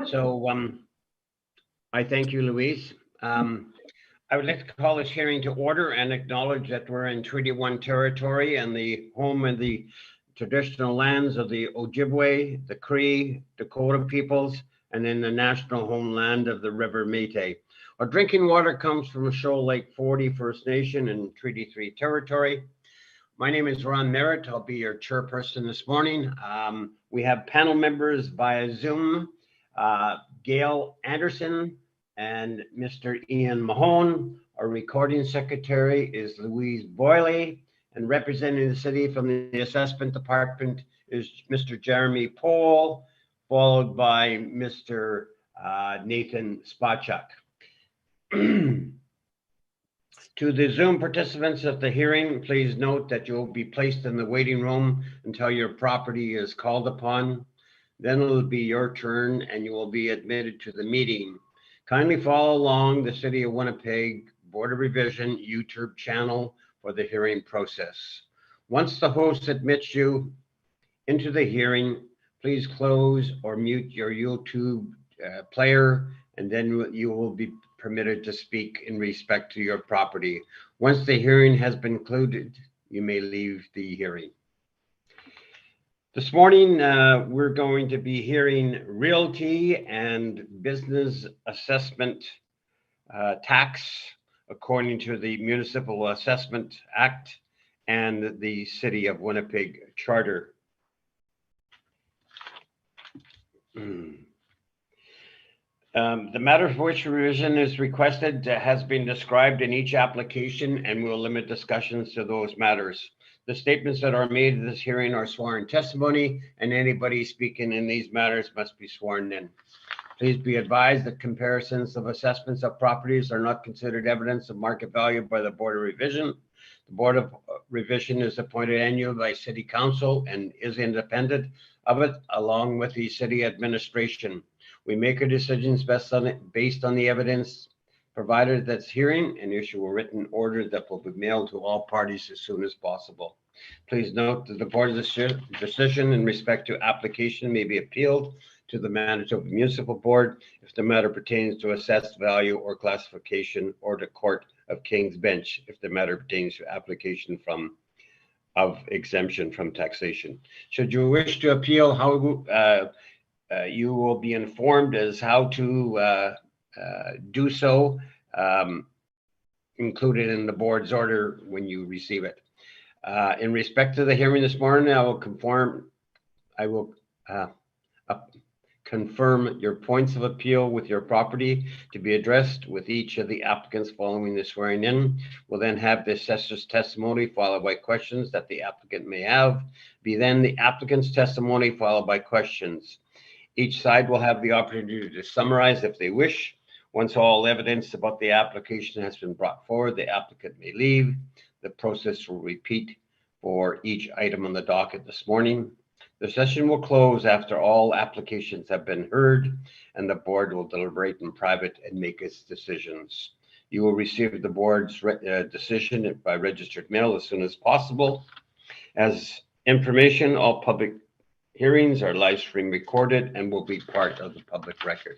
So I thank you, Louise. I would like to call this hearing to order and acknowledge that we're in Treaty 1 territory and the home of the traditional lands of the Ojibwe, the Cree, Dakota peoples, and in the national homeland of the River Métis. Our drinking water comes from Shoal Lake 40 First Nation in Treaty 3 territory. My name is Ron Merritt. I'll be your chairperson this morning. We have panel members via Zoom, Gail Anderson and Mr. Ian Mahone. Our recording secretary is Louise Boyle, and representing the city from the assessment department is Mr. Jeremy Pohl, followed by Mr. Nathan Spacek. To the Zoom participants of the hearing, please note that you will be placed in the waiting room until your property is called upon. Then it will be your turn and you will be admitted to the meeting. Kindly follow along the City of Winnipeg Board of Revision YouTube channel for the hearing process. Once the host admits you into the hearing, please close or mute your YouTube player, and then you will be permitted to speak in respect to your property. Once the hearing has been concluded, you may leave the hearing. This morning, we're going to be hearing realty and business assessment tax according to the Municipal Assessment Act and the City of Winnipeg Charter. The matter for which revision is requested has been described in each application, and we'll limit discussions to those matters. The statements that are made in this hearing are sworn testimony, and anybody speaking in these matters must be sworn in. Please be advised that comparisons of assessments of properties are not considered evidence of market value by the Board of Revision. The Board of Revision is appointed annually by City Council and is independent of it, along with the City Administration. We make our decisions based on the evidence provided at this hearing and issue a written order that will be mailed to all parties as soon as possible. Please note that the board's decision in respect to application may be appealed to the Manitoba Municipal Board if the matter pertains to assessed value or classification, or to Court of King's Bench if the matter pertains to application of exemption from taxation. Should you wish to appeal, you will be informed as how to do so, included in the board's order when you receive it. In respect to the hearing this morning, I will confirm your points of appeal with your property to be addressed with each of the applicants following the swearing in. We'll then have the assessor's testimony followed by questions that the applicant may have. Then the applicant's testimony followed by questions. Each side will have the opportunity to summarize if they wish. Once all evidence about the application has been brought forward, the applicant may leave. The process will repeat for each item on the docket this morning. The session will close after all applications have been heard, and the board will deliberate in private and make its decisions. You will receive the board's decision by registered mail as soon as possible. As information, all public hearings are live stream recorded and will be part of the public record.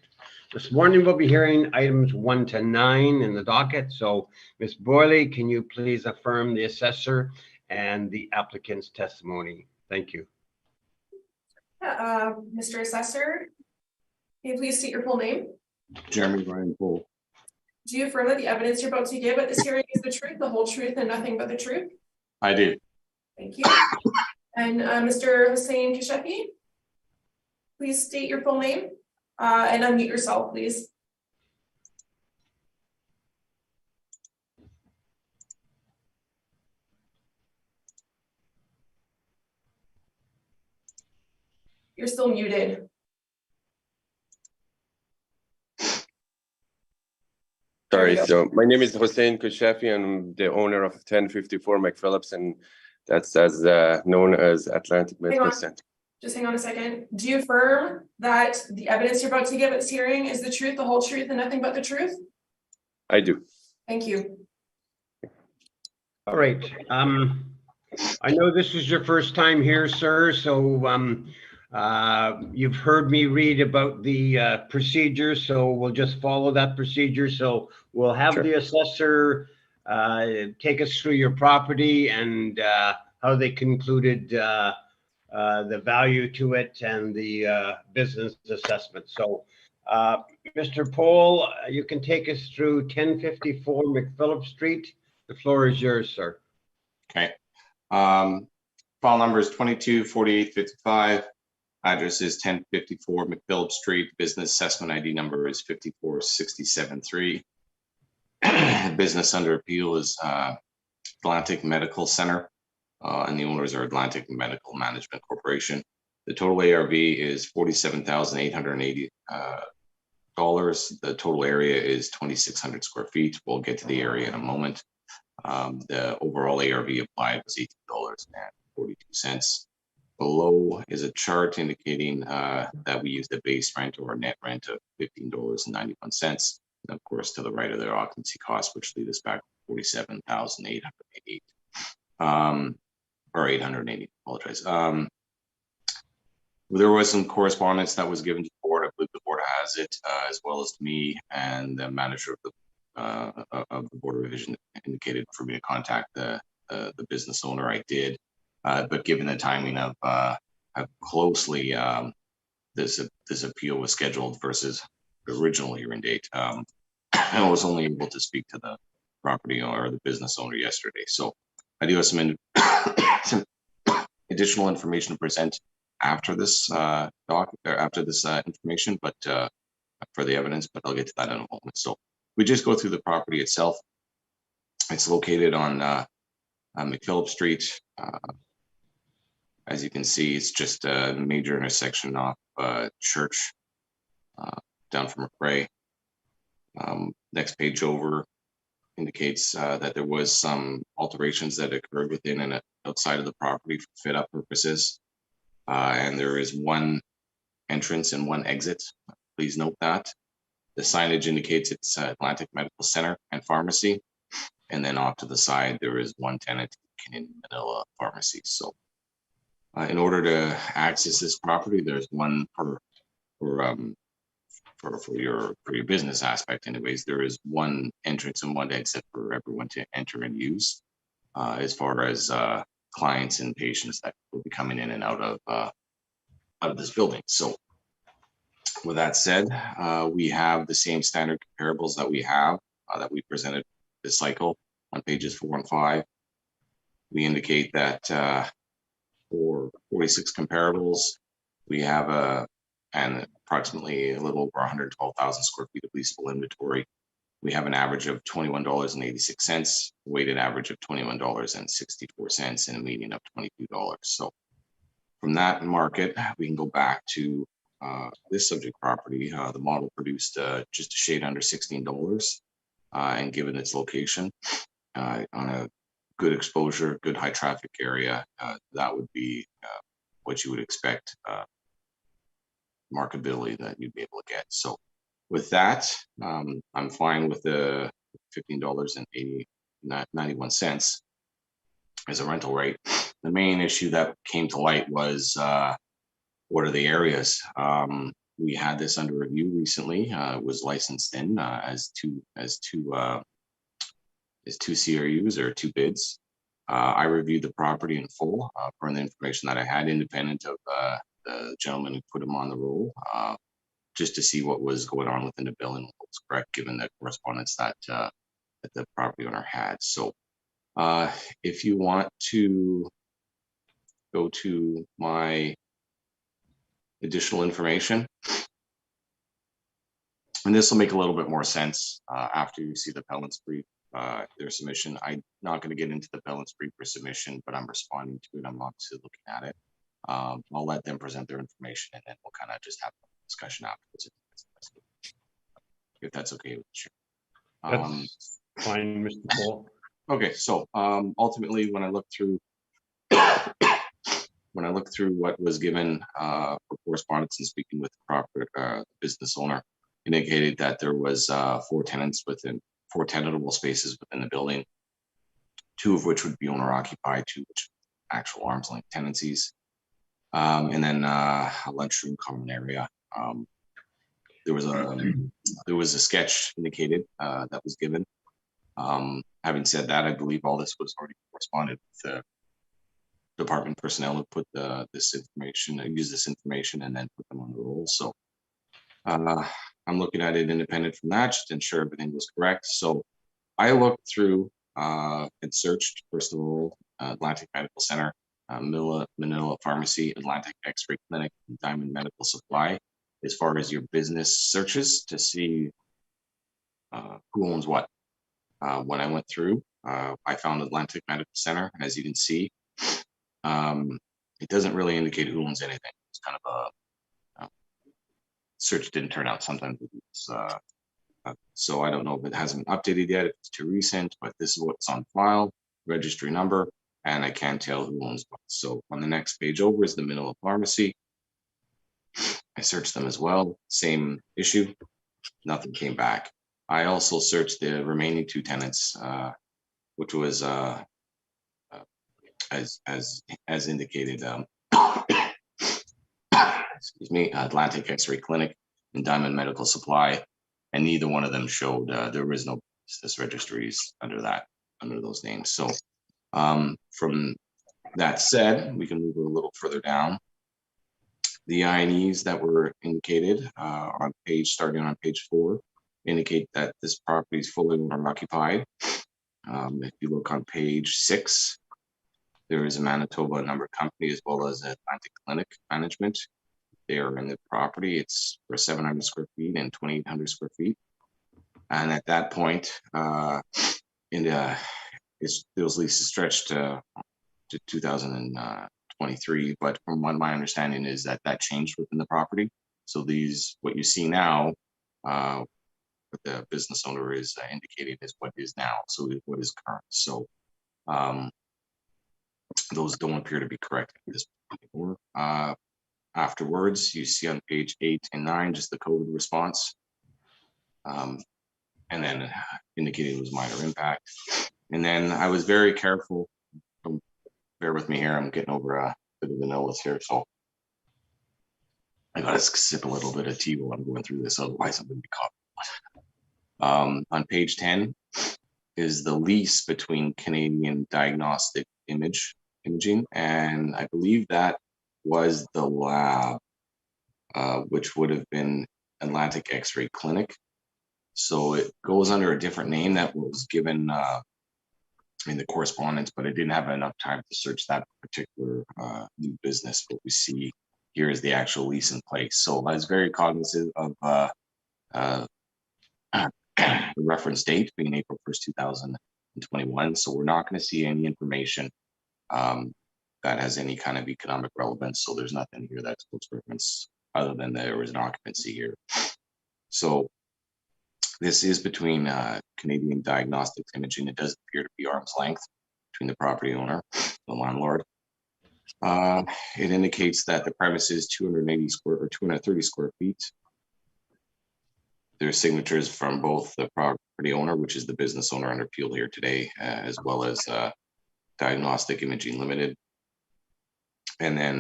This morning we'll be hearing items 1 to 9 in the docket. So Ms. Boyle, can you please affirm the assessor and the applicant's testimony? Thank you. Mr. Assessor, can you please state your full name? Jeremy Ryan Pohl. Do you affirm that the evidence you're about to give at this hearing is the truth, the whole truth, and nothing but the truth? I do. Thank you. And Mr. Hussein Kashefi, please state your full name and unmute yourself, please. You're still muted. Sorry, so my name is Hussein Kashefi. I'm the owner of 1054 McPhillips, and that's as known as Atlantic Medical Center. Just hang on a second. Do you affirm that the evidence you're about to give at this hearing is the truth, the whole truth, and nothing but the truth? I do. Thank you. All right. I know this is your first time here, sir, so You've heard me read about the procedure, so we'll just follow that procedure. So we'll have Sure. the assessor take us through your property and how they concluded the value to it and the business assessment. So, Mr. Pohl, you can take us through 1054 McPhillip Street. The floor is yours, sir. Okay. File number is 224855. Address is 1054 McPhillip Street. Business assessment ID number is 54673. Business under appeal is Atlantic Medical Center, and the owners are Atlantic Medical Management Corporation. The total ARV is $47,880. The total area is 2,600 square feet. We'll get to the area in a moment. The overall ARV applied was $18.42. Below is a chart indicating that we used a base rent or net rent of $15.91. And of course, to the right of their occupancy costs, which lead us back to $47,880. Or 880, apologize. There was some correspondence that was given to the board. I believe the board has it, as well as to me, and the manager of the Board of Revision indicated for me to contact the business owner. I did, but given the timing of how closely this appeal was scheduled versus the original hearing date, I was only able to speak to the property owner or the business owner yesterday. So I do have some additional information to present after this information, but for the evidence, but I'll get to that in a moment. So we just go through the property itself. It's located on McPhillip Street. As you can see, it's just a major intersection off Church down from McRae. Next page over indicates that there was some alterations that occurred within and outside of the property for fit up purposes. And there is one entrance and one exit. Please note that. The signage indicates it's Atlantic Medical Center and Pharmacy. And then off to the side, there is one tenant, Canadian Manila Pharmacy. So in order to access this property, there's one for your business aspect anyways. There is one entrance and one exit for everyone to enter and use, as far as clients and patients that will be coming in and out of this building. So with that said, we have the same standard comparables that we have that we presented this cycle on pages 4 and 5. We indicate that for 46 comparables, we have and approximately a little over 112,000 square feet of leasable inventory. We have an average of $21.86, weighted average of $21.64, and a median of $22. So from that market, we can go back to this subject property. The model produced just a shade under $16, and given its location on a good exposure, good high traffic area, that would be what you would expect marketability that you'd be able to get. So with that, I'm fine with the $15.91 as a rental rate. The main issue that came to light was what are the areas? We had this under review recently. It was licensed in as two CRUs or two bids. I reviewed the property in full from the information that I had, independent of the gentleman who put him on the roll, just to see what was going on within the bill and what was correct given the correspondence that the property owner had. So if you want to go to my additional information, and this will make a little bit more sense after you see the appellant's brief, their submission. I'm not going to get into the appellant's brief for submission, but I'm responding to it. I'm obviously looking at it. I'll let them present their information, and then we'll kind of just have a discussion afterwards. If that's okay with you. That's fine, Mr. Pohl. Okay, so ultimately, when I look through what was given for correspondence and speaking with the proper business owner, indicated that there was four tenantable spaces within the building, 2 of which would be owner occupied, 2 which actual arm's length tenancies. And then a lunchroom common area. There was a sketch indicated that was given. Having said that, I believe all this was already corresponded with the department personnel who put this information, use this information, and then put them on the roll. So I'm looking at it independent from that, just to ensure everything was correct. So I looked through and searched, first of all, Atlantic Medical Center, Manila Pharmacy, Atlantic X-ray Clinic, and Diamond Medical Supply, as far as your business searches to see who owns what. When I went through, I found Atlantic Medical Center, and as you can see, it doesn't really indicate who owns anything. It's kind of a search didn't turn out. Sometimes it's so I don't know if it hasn't been updated yet, if it's too recent, but this is what's on file, registry number, and I can't tell who owns what. So on the next page over is the Manila Pharmacy. I searched them as well, same issue, nothing came back. I also searched the remaining two tenants, which was as indicated, excuse me, Atlantic X-ray Clinic and Diamond Medical Supply, and neither one of them showed there was no business registries under those names. So from that said, we can move a little further down. The INEs that were indicated starting on page 4, indicate that this property is fully owner occupied. If you look on page 6, there is a Manitoba number company as well as Atlantic Clinic Management. They are in the property. It's for 700 square feet and 2,800 square feet. And at that point, those leases stretched to 2023. But from what my understanding is that changed within the property. So what you see now, what the business owner is indicating is what is now. So what is current. So those don't appear to be correct at this point. Afterwards, you see on page 8 and 9 just the COVID response, and then indicated it was minor impact. And then I was very careful. Bear with me here. I'm getting over a bit of the nose here, so I gotta sip a little bit of tea while I'm going through this. Otherwise, I'm gonna be caught. On page 10 is the lease between Canadian Diagnostic Imaging, and I believe that was the lab, which would have been Atlantic X-ray Clinic. So it goes under a different name that was given in the correspondence, but I didn't have enough time to search that particular new business. What we see here is the actual lease in place. So I was very cognizant of the reference date being April 1st, 2021. So we're not going to see any information that has any kind of economic relevance. So there's nothing here that's close reference other than there was an occupancy here. So this is between Canadian Diagnostics Imaging. It does appear to be arm's length between the property owner, the landlord. It indicates that the premise is 230 square feet. There's signatures from both the property owner, which is the business owner under appeal here today, as well as Diagnostic Imaging Limited. And then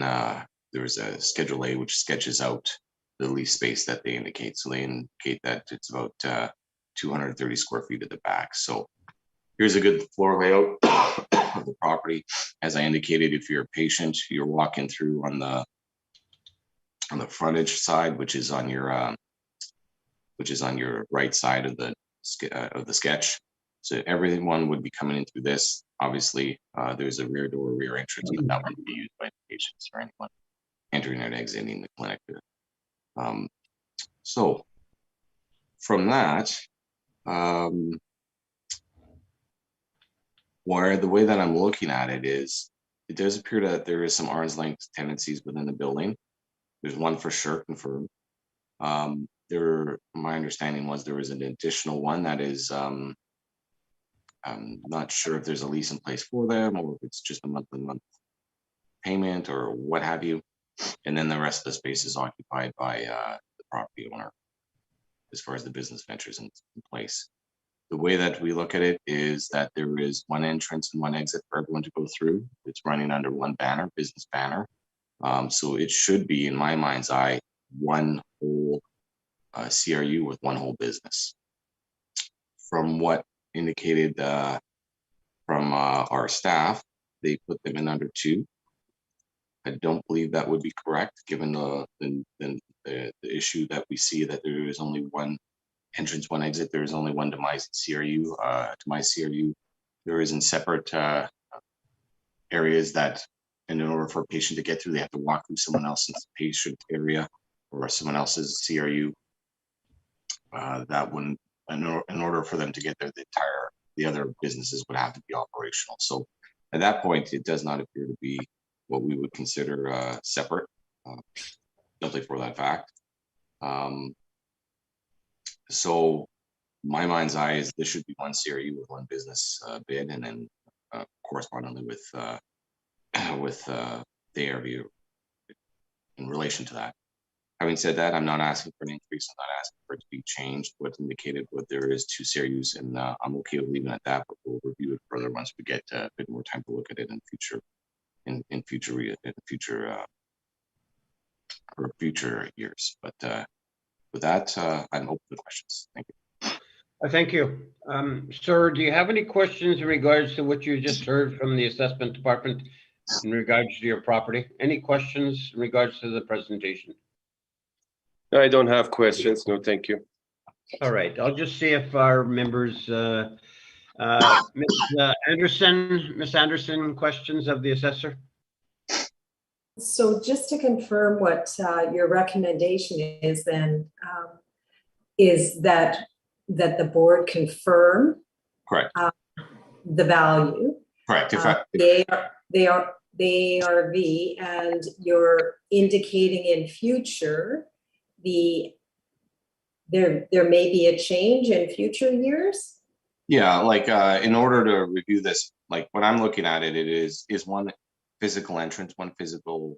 there's a Schedule A, which sketches out the lease space that they indicate. So they indicate that it's about 230 square feet at the back. So here's a good floor layout of the property. As I indicated, if you're a patient, you're walking through on the frontage side, which is on your right side of the sketch. So everyone would be coming in through this. Obviously, there's a rear door, rear entrance, but that wouldn't be used by patients or anyone entering and exiting the clinic. So from that, where the way that I'm looking at it is, it does appear that there is some arm's length tendencies within the building. There's one for sure confirmed. My understanding was there was an additional one that is, I'm not sure if there's a lease in place for them or if it's just a month-to-month payment or what have you. And then the rest of the space is occupied by the property owner as far as the business ventures in place. The way that we look at it is that there is one entrance and one exit for everyone to go through. It's running under one banner, business banner. So it should be, in my mind's eye, one whole CRU with one whole business. From what indicated from our staff, they put them in under 2. I don't believe that would be correct, given the issue that we see that there is only one entrance, one exit. There is only one demise CRU. To my CRU, there isn't separate areas that, and in order for a patient to get through, they have to walk through someone else's patient area or someone else's CRU. That wouldn't, in order for them to get there, the other businesses would have to be operational. So at that point, it does not appear to be what we would consider separate, simply for that fact. So my mind's eye is this should be one CRU with one business bid, and then correspondingly with the ARV in relation to that. Having said that, I'm not asking for an increase. I'm not asking for it to be changed. What's indicated, what there is 2 CRUs, and I'm okay with leaving it at that, but we'll review it further once we get a bit more time to look at it in future years. But with that, I'm open to questions. Thank you. Thank you. Sir, do you have any questions in regards to what you just heard from the assessment department in regards to your property? Any questions in regards to the presentation? No, I don't have questions. No, thank you. All right, I'll just see if our members, Miss Anderson, questions of the assessor? So just to confirm what your recommendation is then, is that the board confirm Correct. The value. Correct. They are ARV, and you're indicating in future there may be a change in future years? Yeah, like in order to review this, like when I'm looking at it, it is one physical entrance, one physical,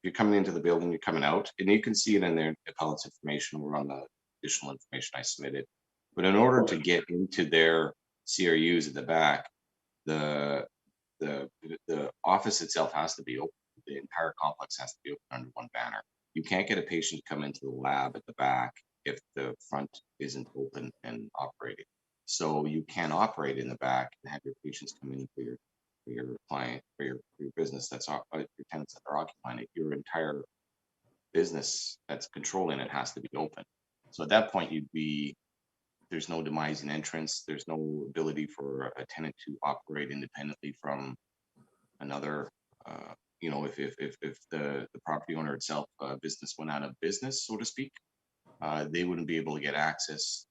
you're coming into the building, you're coming out, and you can see it in their appellate's information or on the additional information I submitted. But in order to get into their CRUs at the back, the office itself has to be open. The entire complex has to be open under one banner. You can't get a patient to come into the lab at the back if the front isn't open and operating. So you can't operate in the back and have your patients come in for your client, for your business that's your tenants that are occupying it. Your entire business that's controlling it has to be open. So at that point, there's no demising entrance. There's no ability for a tenant to operate independently from another. If the property owner itself, business went out of business, so to speak, they wouldn't be able to get access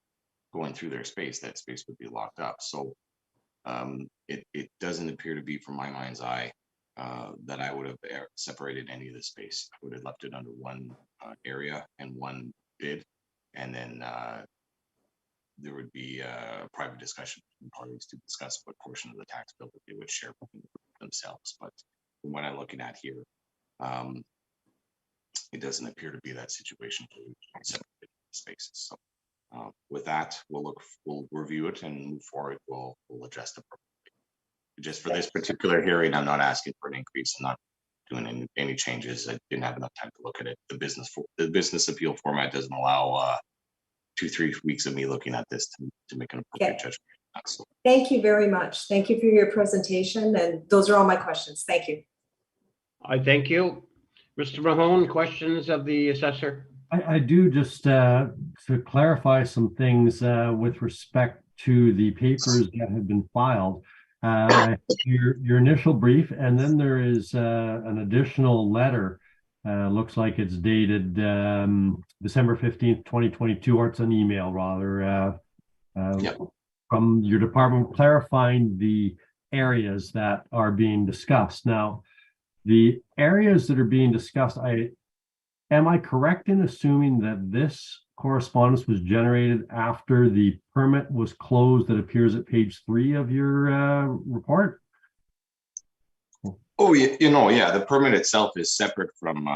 going through their space. That space would be locked up. So it doesn't appear to be, from my mind's eye, that I would have separated any of the space. I would have left it under one area and one bid, and then there would be a private discussion between parties to discuss what portion of the tax bill that they would share themselves. But from what I'm looking at here, it doesn't appear to be that situation for separate spaces. So with that, we'll review it and move forward. We'll adjust appropriately. Just for this particular hearing, I'm not asking for an increase. I'm not doing any changes. I didn't have enough time to look at it. The business appeal format doesn't allow 2-3 weeks of me looking at this to make an appropriate judgment. So, thank you very much. Thank you for your presentation, and those are all my questions. Thank you. I thank you. Mr. Mahone, questions of the assessor? I do, just to clarify some things with respect to the papers that have been filed. Your initial brief, and then there is an additional letter. Looks like it's dated December 15th, 2022, or it's an email rather, from your department clarifying the areas that are being discussed. Now, the areas that are being discussed, am I correct in assuming that this correspondence was generated after the permit was closed that appears at page 3 of your report? Oh, yeah, the permit itself is separate from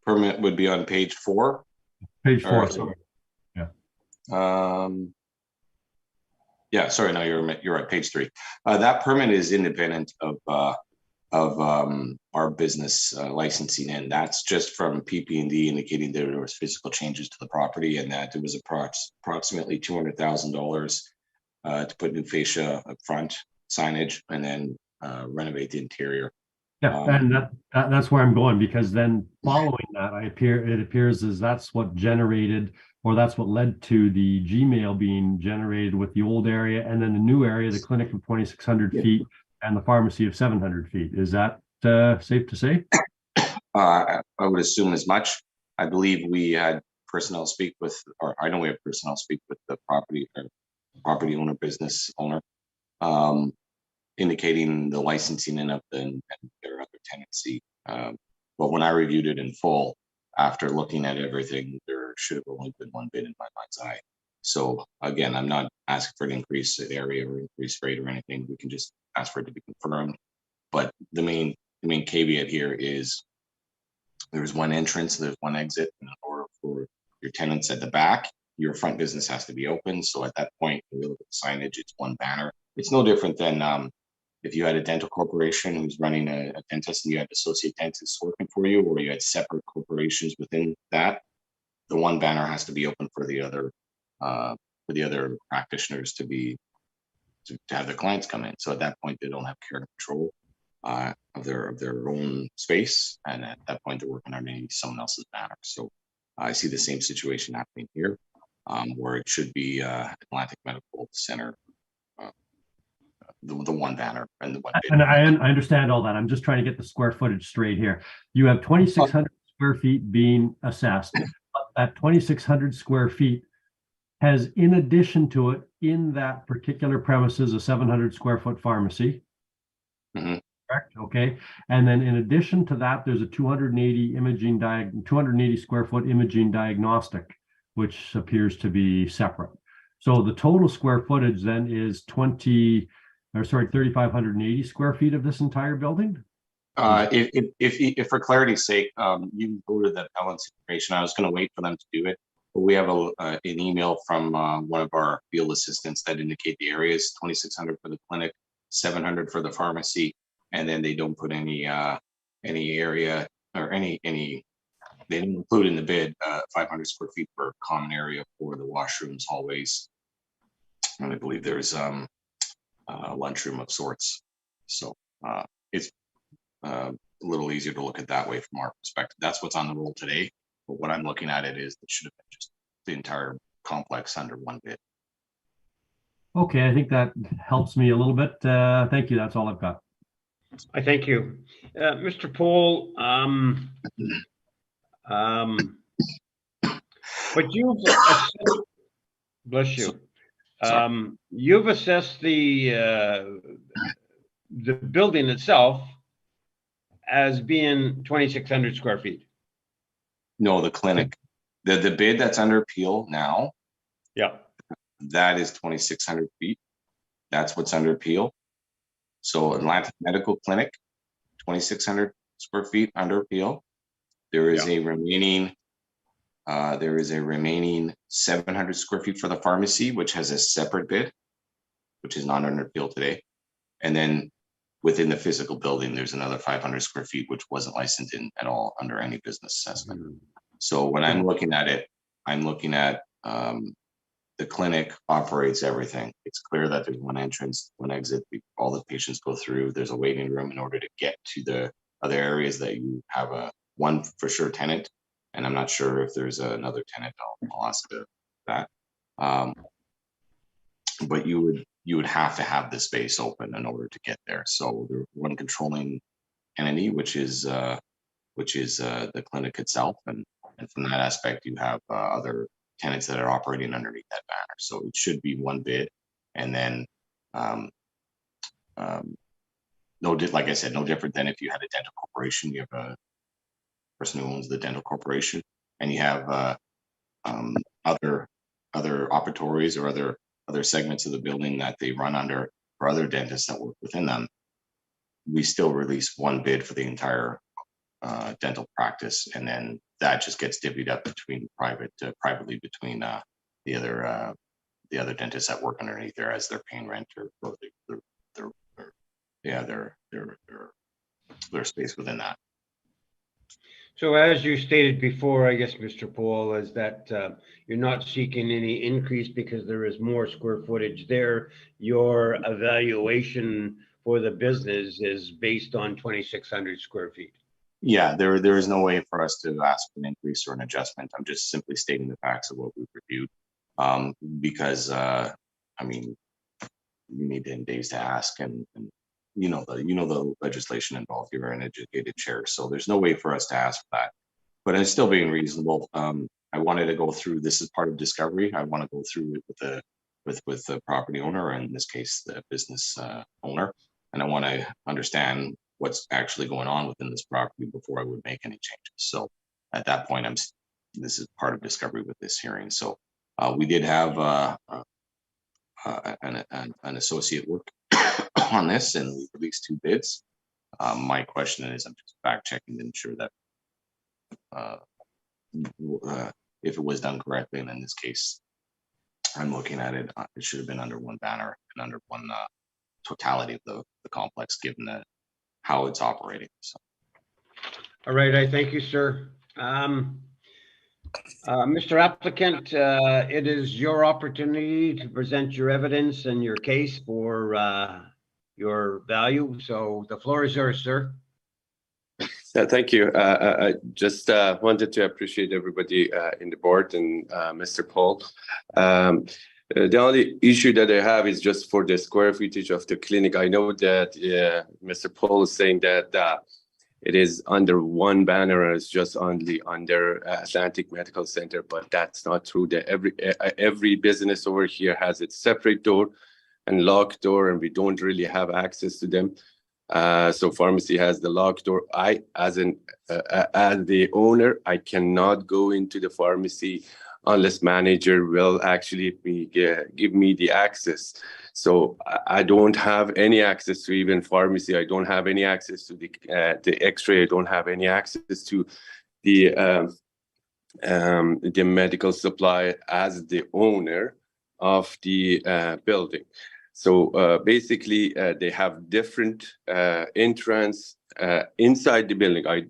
permit would be on page 4. Page 4, sorry. Yeah, sorry, no, you're right, page 3. That permit is independent of our business licensing, and that's just from PP&D indicating there was physical changes to the property, and that it was approximately $200,000 to put new fascia up front, signage, and then renovate the interior. Yeah, and that's where I'm going, because then following that, it appears as that's what generated, or that's what led to the Gmail being generated with the old area, and then the new area, the clinic of 2,600 feet and the pharmacy of 700 feet. Is that safe to say? I would assume as much. I believe we had personnel speak with, or I know we have personnel speak with the property owner, business owner, indicating the licensing and their other tenancy. But when I reviewed it in full, after looking at everything, there should have only been one bid in my mind's eye. So again, I'm not asking for an increase in area or increased rate or anything. We can just ask for it to be confirmed. But the main caveat here is there's one entrance, there's one exit, and in order for your tenants at the back, your front business has to be open. So at that point, when you look at the signage, it's one banner. It's no different than if you had a dental corporation who's running a dentist and you had associate dentists working for you, or you had separate corporations within that, the one banner has to be open for the other practitioners to have their clients come in. So at that point, they don't have care and control of their own space, and at that point, they're working underneath someone else's banner. So I see the same situation happening here, where it should be Atlantic Medical Center. The one banner and the one bid. And I understand all that. I'm just trying to get the square footage straight here. You have 2,600 square feet being assessed. But that 2,600 square feet has, in addition to it, in that particular premises, a 700 square foot pharmacy. Mm-hmm. Correct. Okay. And then in addition to that, there's a 280 square foot imaging diagnostic, which appears to be separate. So the total square footage then is 3,580 square feet of this entire building? If for clarity's sake, you can go to the appellant's information. I was going to wait for them to do it, but we have an email from one of our field assistants that indicate the areas: 2,600 for the clinic, 700 for the pharmacy, and then they don't put any area or any they didn't include in the bid 500 square feet for common area for the washrooms, hallways, and I believe there's lunchroom of sorts. So it's a little easier to look at that way from our perspective. That's what's on the roll today. But what I'm looking at it is it should have been just the entire complex under one bid. Okay, I think that helps me a little bit. Thank you. That's all I've got. I thank you. Mr. Pohl, but you've assessed, bless you. You've assessed the building itself as being 2,600 square feet. No, the clinic, the bid that's under appeal now. Yeah. That is 2,600 feet. That's what's under appeal. So Atlantic Medical Clinic, 2,600 square feet under appeal. There is a remaining 700 square feet for the pharmacy, which has a separate bid, which is not under appeal today. And then within the physical building, there's another 500 square feet, which wasn't licensed in at all under any business assessment. Mm-hmm. So when I'm looking at it, I'm looking at the clinic operates everything. It's clear that there's one entrance, one exit. All the patients go through. There's a waiting room in order to get to the other areas that you have one for sure tenant. And I'm not sure if there's another tenant. I'll ask that. But you would have to have the space open in order to get there. So there's one controlling entity, which is the clinic itself, and from that aspect, you have other tenants that are operating underneath that banner. So it should be one bid, and then like I said, no different than if you had a dental corporation. You have a person who owns the dental corporation, and you have other operatories or other segments of the building that they run under for other dentists that work within them. We still release one bid for the entire dental practice, and then that just gets divvied up between privately between the other dentists that work underneath there as they're paying rent or clear space within that. So as you stated before, I guess, Mr. Paul, is that you're not seeking any increase because there is more square footage there. Your evaluation for the business is based on 2,600 square feet. Yeah, there is no way for us to ask for an increase or an adjustment. I'm just simply stating the facts of what we've reviewed. Because I mean, you need 10 days to ask, and you know the legislation involved. You're an educated chair, so there's no way for us to ask for that. But it's still being reasonable. I wanted to go through. This is part of discovery. I want to go through it with the property owner, or in this case, the business owner, and I want to understand what's actually going on within this property before I would make any changes. So at that point, this is part of discovery with this hearing. So we did have an associate work on this, and we released 2 bids. My question is, I'm just fact checking to ensure that if it was done correctly, and in this case, I'm looking at it, it should have been under one banner and under one totality of the complex, given how it's operating. So. All right, I thank you, sir. Mr. Applicant, it is your opportunity to present your evidence and your case for your value. So the floor is yours, sir. Thank you. I just wanted to appreciate everybody in the board and Mr. Paul. The only issue that I have is just for the square footage of the clinic. I know that Mr. Paul is saying that it is under one banner, it's just only under Atlantic Medical Center, but that's not true. That every business over here has its separate door and locked door, and we don't really have access to them. So pharmacy has the locked door. I, as the owner, I cannot go into the pharmacy unless manager will actually give me the access. So I don't have any access to even pharmacy. I don't have any access to the X-ray. I don't have any access to the medical supply as the owner of the building. So basically, they have different entrance inside the building. I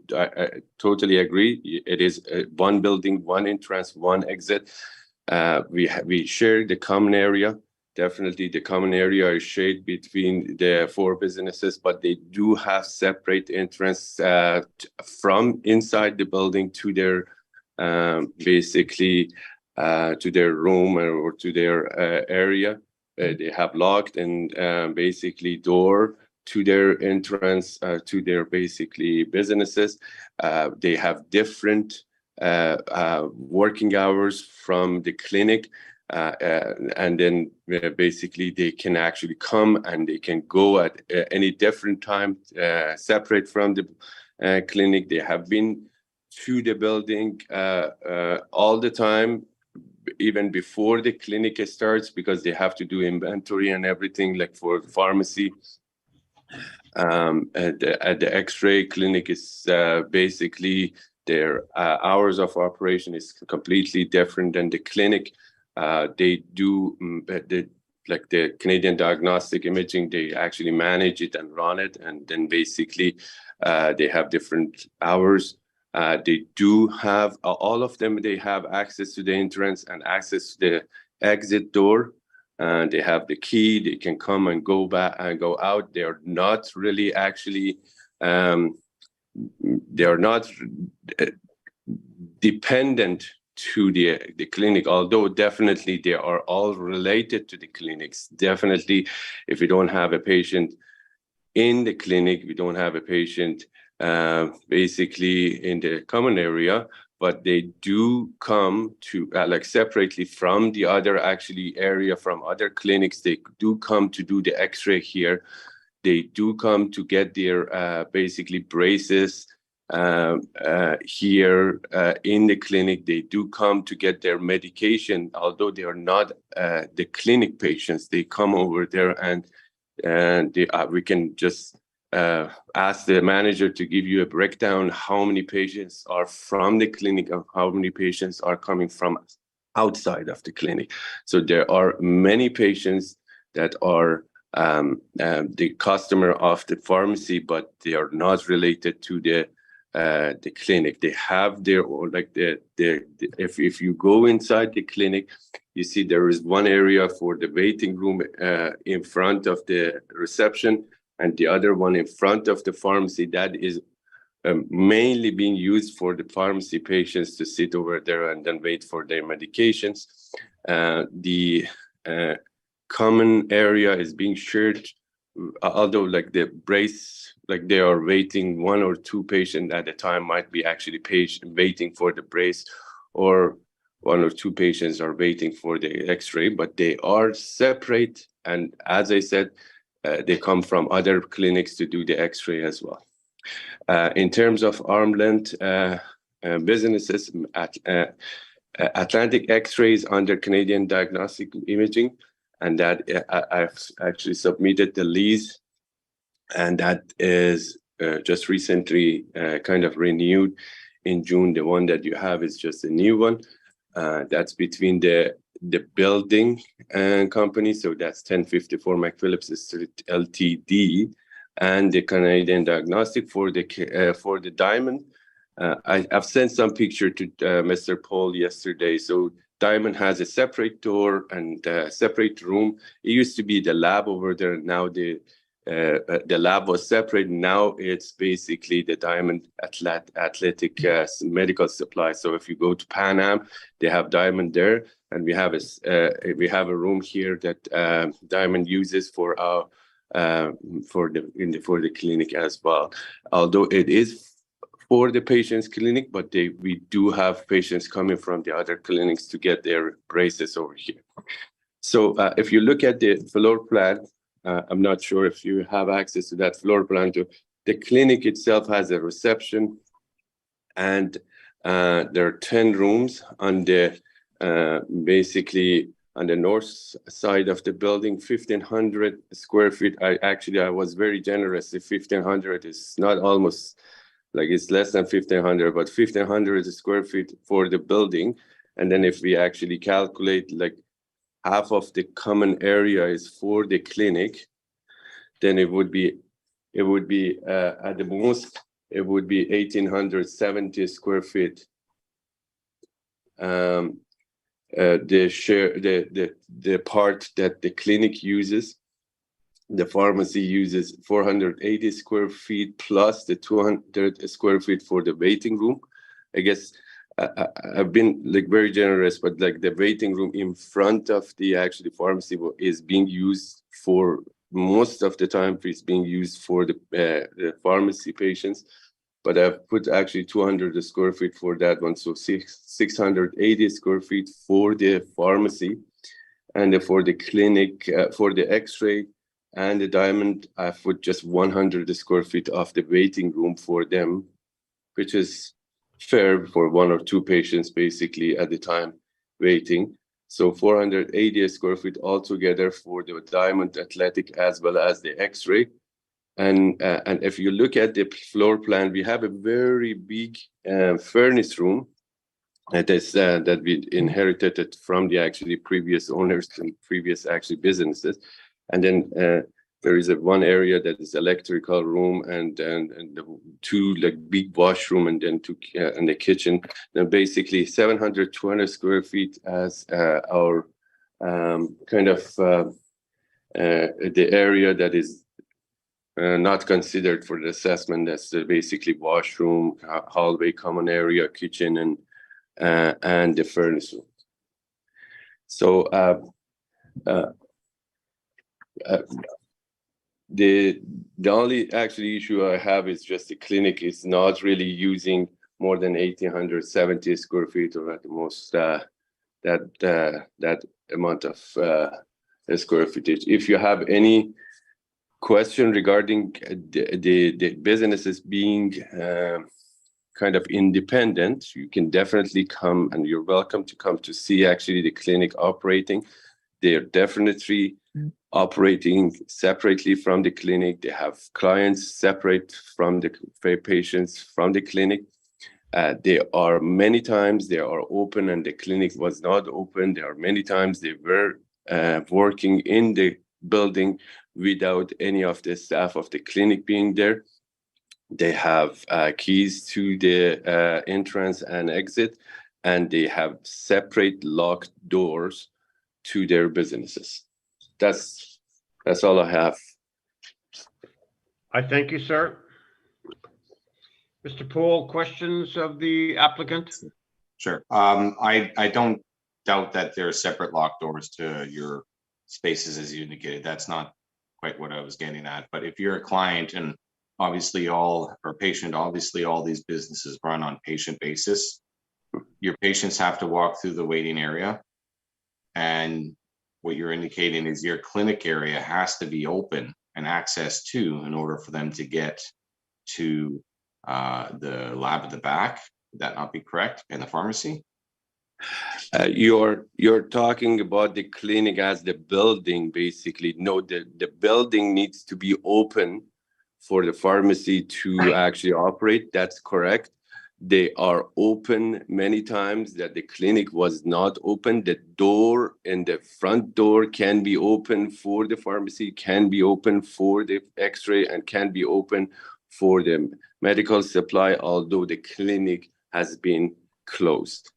totally agree. It is one building, one entrance, one exit. We share the common area. Definitely, the common area is shared between the 4 businesses, but they do have separate entrance from inside the building to their basically to their room or to their area. They have locked and basically door to their entrance to their basically businesses. They have different working hours from the clinic, and then basically they can actually come and they can go at any different time separate from the clinic. They have been to the building all the time, even before the clinic starts, because they have to do inventory and everything, like for the pharmacy. At the X-ray clinic is basically their hours of operation is completely different than the clinic. They do like the Canadian Diagnostic Imaging, they actually manage it and run it, and then basically they have different hours. They do have, all of them, they have access to the entrance and access to the exit door. They have the key, they can come and go back and go out. They are not really actually, they are not dependent to the clinic, although definitely they are all related to the clinics. Definitely, if we don't have a patient in the clinic, we don't have a patient basically in the common area, but they do come to like separately from the other actually area, from other clinics. They do come to do the X-ray here. They do come to get their basically braces here in the clinic. They do come to get their medication, although they are not the clinic patients. They come over there and we can just ask the manager to give you a breakdown how many patients are from the clinic and how many patients are coming from outside of the clinic. So there are many patients that are the customer of the pharmacy, but they are not related to the clinic. They have their own, like if you go inside the clinic, you see there is one area for the waiting room in front of the reception, and the other one in front of the pharmacy that is mainly being used for the pharmacy patients to sit over there and then wait for their medications. The common area is being shared, although like the brace, like they are waiting, one or two patients at a time might be actually waiting for the brace, or one or two patients are waiting for the x-ray, but they are separate. And as I said, they come from other clinics to do the x-ray as well. In terms of arm length businesses, Atlantic X-rays under Canadian Diagnostic Imaging, and that I've actually submitted the lease, and that is just recently kind of renewed in June. The one that you have is just a new one. That's between the building and company, so that's 1054 McPhillips Street Ltd, and the Canadian Diagnostic for the Diamond. I've sent some picture to Mr. Paul yesterday. So Diamond has a separate door and a separate room. It used to be the lab over there. Now the lab was separate. Now it's basically the Diamond Athletic medical supply. So if you go to Pan Am, they have Diamond there, and we have a room here that Diamond uses for the clinic as well. Although it is for the patient's clinic, but we do have patients coming from the other clinics to get their braces over here. So if you look at the floor plan, I'm not sure if you have access to that floor plan. The clinic itself has a reception, and there are 10 rooms on the basically on the north side of the building, 1,500 square feet. I was very generous. If 1,500 is not almost, like it's less than 1,500, but 1,500 square feet for the building. And then if we actually calculate like half of the common area is for the clinic, then it would be at the most, it would be 1,870 square feet. The part that the clinic uses, the pharmacy uses 480 square feet plus the 200 square feet for the waiting room. I guess I've been like very generous, but like the waiting room in front of the actually pharmacy is being used for most of the time. It's being used for the pharmacy patients. But I've put actually 200 square feet for that one. So 680 square feet for the pharmacy, and for the clinic, for the x-ray and the Diamond, I've put just 100 square feet of the waiting room for them, which is fair for one or two patients basically at the time waiting. So 480 square feet altogether for the Diamond Athletic as well as the x-ray. And if you look at the floor plan, we have a very big furnace room that we inherited from the actually previous owners and previous actually businesses. And then there is one area that is electrical room and the two like big washroom and then two and the kitchen. Then basically 200 square feet as our kind of the area that is not considered for the assessment. That's basically washroom, hallway, common area, kitchen, and the furnace room. So the only actually issue I have is just the clinic is not really using more than 1,870 square feet, or at the most that amount of square footage. If you have any question regarding the businesses being kind of independent, you can definitely come, and you're welcome to come to see actually the clinic operating. They're definitely operating separately from the clinic. They have clients separate from the patients from the clinic. There are many times they are open and the clinic was not open. There are many times they were working in the building without any of the staff of the clinic being there. They have keys to the entrance and exit, and they have separate locked doors to their businesses. That's all I have. I thank you, sir. Mr. Poole, questions of the applicant? Sure. I don't doubt that there are separate locked doors to your spaces as you indicated. That's not quite what I was getting at. But if you're a client and obviously or patient, obviously all these businesses run on patient basis. Your patients have to walk through the waiting area. And what you're indicating is your clinic area has to be open and access to in order for them to get to the lab at the back. Would that not be correct? And the pharmacy? You're talking about the clinic as the building, basically. No, the building needs to be open for the pharmacy to actually operate. That's correct. They are open many times that the clinic was not open. The door and the front door can be open for the pharmacy, can be open for the x-ray, and can be open for the medical supply, although the clinic has been closed.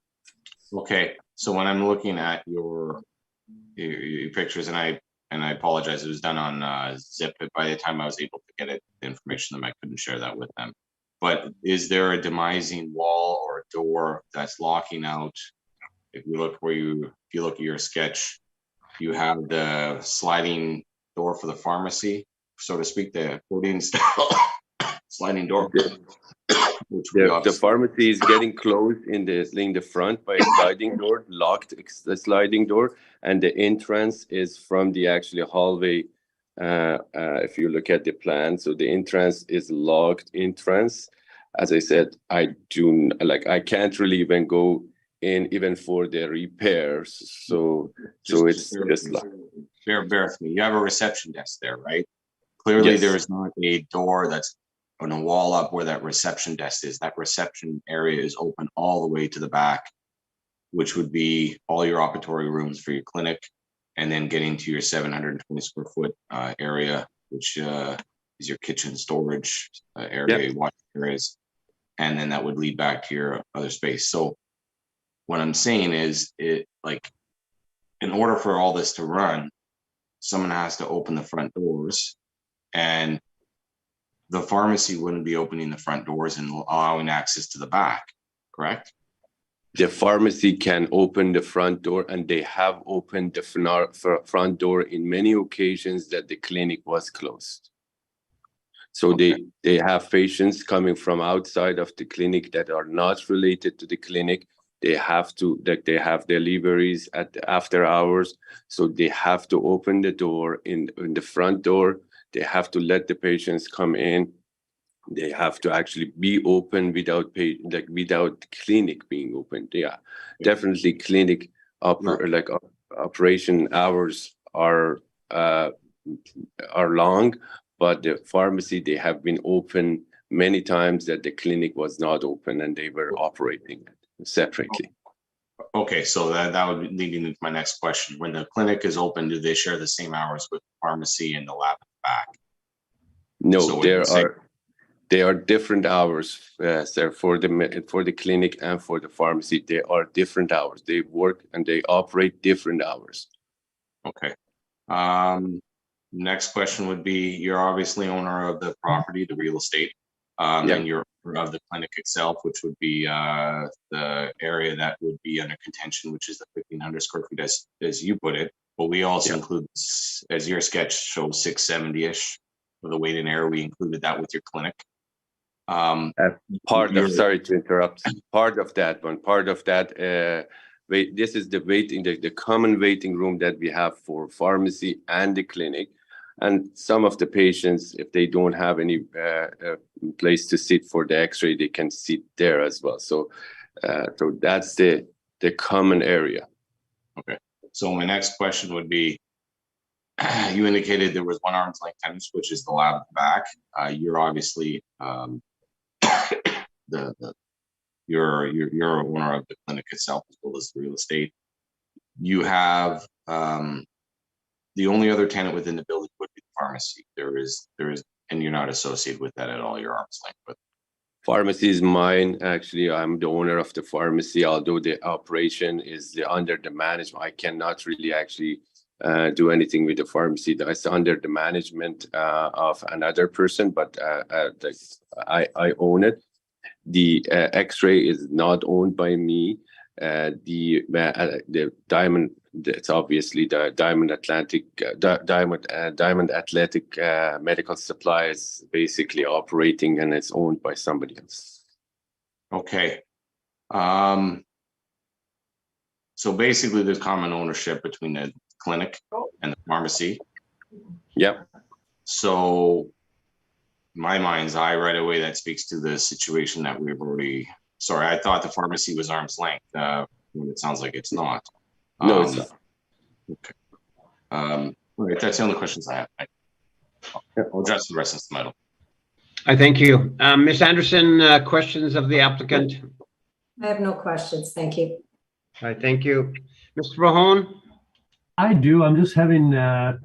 Okay, so when I'm looking at your pictures, and I apologize, it was done on Zip, but by the time I was able to get the information, I couldn't share that with them. But is there a demising wall or a door that's locking out? If you look at your sketch, you have the sliding door for the pharmacy, so to speak, the accordion style sliding door. The pharmacy is getting closed in the front by a sliding door, locked sliding door, and the entrance is from the actually hallway. If you look at the plan, so the entrance is locked entrance. As I said, I can't really even go in even for the repairs. So it's just like, bear with me. You have a reception desk there, right? Clearly, yes. There is not a door that's on a wall up where that reception desk is. That reception area is open all the way to the back, which would be all your operatory rooms for your clinic, and then getting to your 720 square foot area, which is your kitchen storage area, Yep. washing areas, and then that would lead back to your other space. So what I'm saying is, in order for all this to run, someone has to open the front doors, and the pharmacy wouldn't be opening the front doors and allowing access to the back, correct? The pharmacy can open the front door, and they have opened the front door in many occasions that the clinic was closed. So Okay. they have patients coming from outside of the clinic that are not related to the clinic. They have deliveries after hours, so they have to open the door in the front door. They have to let the patients come in. They have to actually be open without clinic being open. Yeah, definitely clinic operation hours are long, but the pharmacy, they have been open many times that the clinic was not open and they were operating separately. Okay, so that would lead into my next question. When the clinic is open, do they share the same hours with the pharmacy and the lab at the back? No, So there are different hours, sir, for the clinic and for the pharmacy. They are different hours. They work and they operate different hours. Okay. Next question would be, you're obviously owner of the property, the real estate, and you're owner of the clinic itself, which would be the area that would be under contention, which is the 1,500 square feet as you put it. But we also include, as your sketch shows, 670-ish for the waiting area. We included that with your clinic. Sorry to interrupt. Part of that, this is the common waiting room that we have for pharmacy and the clinic. And some of the patients, if they don't have any place to sit for the x-ray, they can sit there as well. So that's the common area. Okay. So my next question would be, you indicated there was one arm's length tenants, which is the lab at the back. You're obviously you're owner of the clinic itself as well as the real estate. You have the only other tenant within the building would be the pharmacy. There is, and you're not associated with that at all. You're arm's length with. Pharmacy is mine. Actually, I'm the owner of the pharmacy, although the operation is under the management. I cannot really actually do anything with the pharmacy. That's under the management of another person, but I own it. The X-ray is not owned by me. The Diamond, it's obviously the Diamond Athletic Medical Supply is basically operating, and it's owned by somebody else. Okay. So basically there's common ownership between the clinic and the pharmacy. Yeah. So in my mind's eye, right away, that speaks to the situation that we've already, sorry, I thought the pharmacy was arm's length, when it sounds like it's not. No, it's not. Okay. All right, that's the only questions I have. I'll address the rest of the medal. I thank you. Ms. Anderson, questions of the applicant? I have no questions. Thank you. I thank you. Mr. Mahone? I do. I'm just having, I'm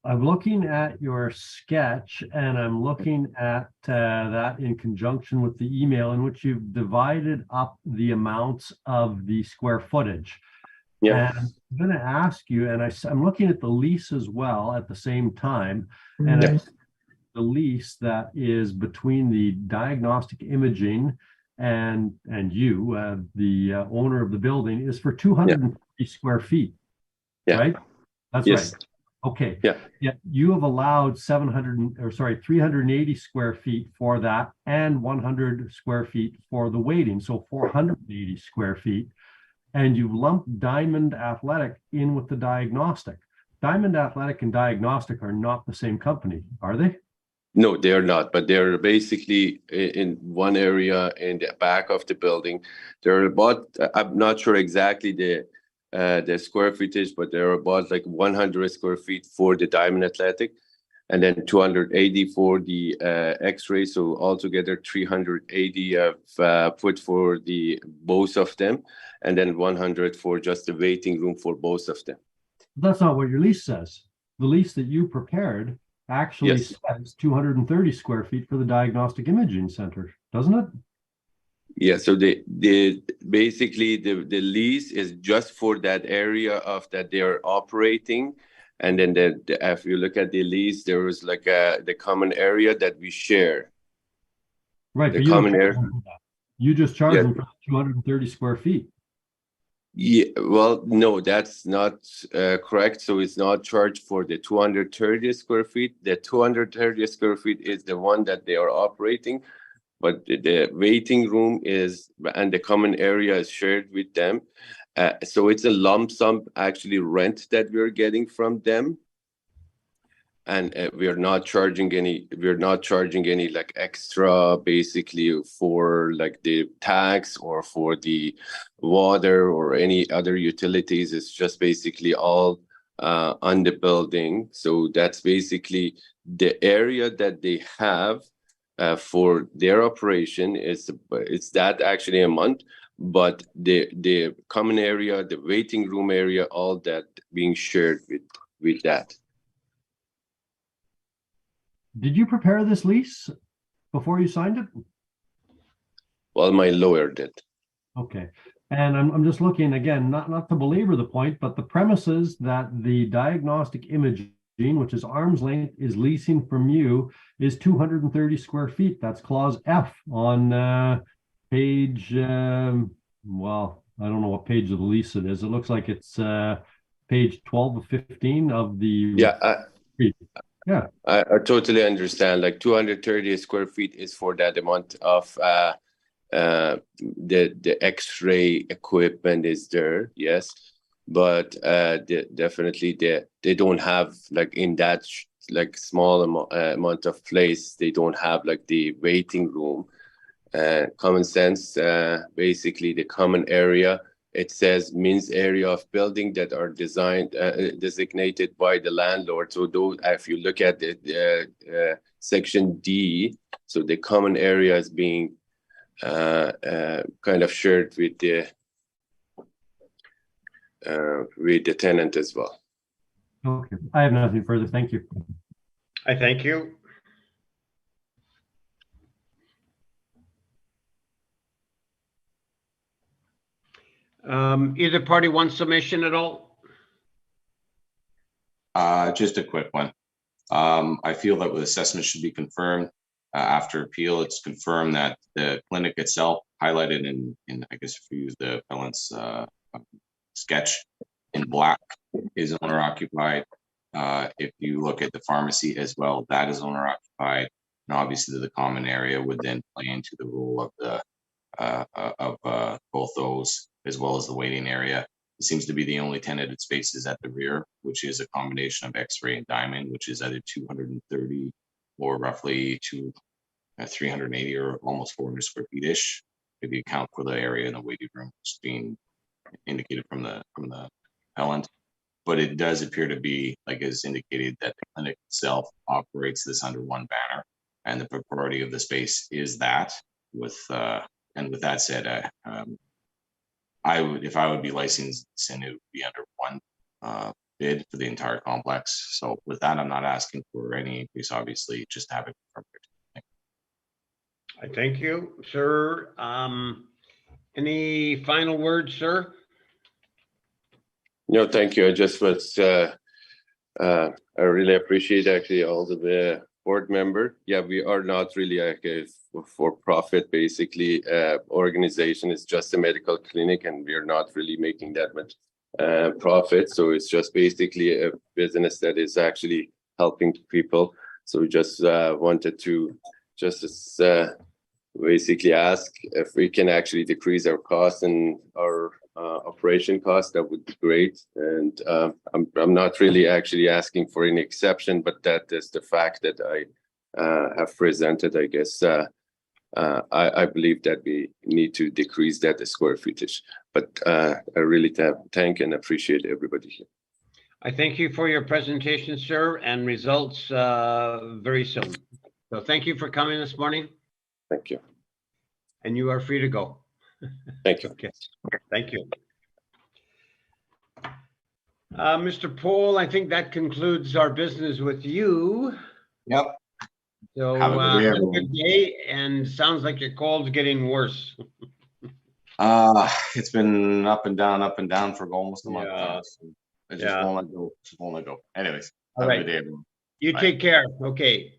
looking at your sketch, and I'm looking at that in conjunction with the email in which you've divided up the amounts of the square footage. Yeah. And I'm going to ask you, and I'm looking at the lease as well at the same time, and Yeah. the lease that is between the diagnostic imaging and you, the owner of the building, is for 250 square feet. Yeah. Right? That's Yes. right. Okay. Yeah. Yeah. You have allowed 380 square feet for that, and 100 square feet for the waiting. So 480 square feet. And you've lumped Diamond Athletic in with the diagnostic. Diamond Athletic and diagnostic are not the same company, are they? No, they're not, but they're basically in one area in the back of the building. They're about, I'm not sure exactly the square footage, but they're about like 100 square feet for the Diamond Athletic, and then 280 for the X-ray. So altogether 380 have put for the both of them, and then 100 for just the waiting room for both of them. That's not what your lease says. The lease that you prepared actually Yes. says 230 square feet for the diagnostic imaging center, doesn't it? Yeah, so the basically the lease is just for that area of that they are operating, and then if you look at the lease, there is like the common area that we share. Right. The but you don't common charge area. them for that. You just charge Yeah. them for 230 square feet. Yeah, well, no, that's not correct. So it's not charged for the 230 square feet. The 230 square feet is the one that they are operating, but the waiting room is, and the common area is shared with them. So it's a lump sum actually rent that we're getting from them. And we're not charging any like extra basically for like the tax or for the water or any other utilities. It's just basically all on the building. So that's basically the area that they have for their operation. It's that actually a month, but the common area, the waiting room area, all that being shared with that. Did you prepare this lease before you signed it? Well, my lawyer did. Okay. And I'm just looking again, not to belabor the point, but the premises that the diagnostic imaging, which is arm's length, is leasing from you is 230 square feet. That's clause F on page, well, I don't know what page of the lease it is. It looks like it's page 12 of 15 of the. Yeah. Yeah. I totally understand. Like 230 square feet is for that amount of the X-ray equipment is there, yes, but definitely they don't have like in that like small amount of place. They don't have like the waiting room. Common sense. Basically, the common area. It says means area of building that are designed designated by the landlord. So those, if you look at the section D, so the common area is being kind of shared with the tenant as well. Okay. I have nothing further. Thank you. I thank you. Either party wants submission at all? Just a quick one. I feel that the assessment should be confirmed after appeal. It's confirmed that the clinic itself, highlighted in I guess if we use the appellant's sketch in black, is owner occupied. If you look at the pharmacy as well, that is owner occupied, and obviously the common area would then play into the role of both those, as well as the waiting area. It seems to be the only tenanted spaces at the rear, which is a combination of X-ray and diamond, which is either 230 or roughly 380 or almost 400 square feet ish, if you account for the area in the waiting room, which is being indicated from the appellant. But it does appear to be, like is indicated, that the clinic itself operates this under one banner, and the priority of the space is that. And with that said, if I would be licensed, and it would be under one bid for the entire complex. So with that, I'm not asking for any increase, obviously, just to have it confirmed. I thank you, sir. Any final words, sir? No, thank you. I just was, I really appreciate actually all the board member. Yeah, we are not really like a for-profit, basically, organization. It's just a medical clinic, and we are not really making that much profit. So it's just basically a business that is actually helping people. So we just wanted to just basically ask if we can actually decrease our costs and our operation costs. That would be great. And I'm not really actually asking for any exception, but that is the fact that I have presented. I guess I believe that we need to decrease that square footage. But I really thank and appreciate everybody here. I thank you for your presentation, sir, and results very soon. So thank you for coming this morning. Thank you. And you are free to go. Thank you. Okay, thank you. Mr. Pohl, I think that concludes our business with you. Yep. So Have a good day, have a everyone. good day, and sounds like your cold's getting worse. It's been up and down for almost a month Yeah. now. So I just Yeah. won't let go. Anyways, All have right. a good day, everyone. You Bye. take care. Okay.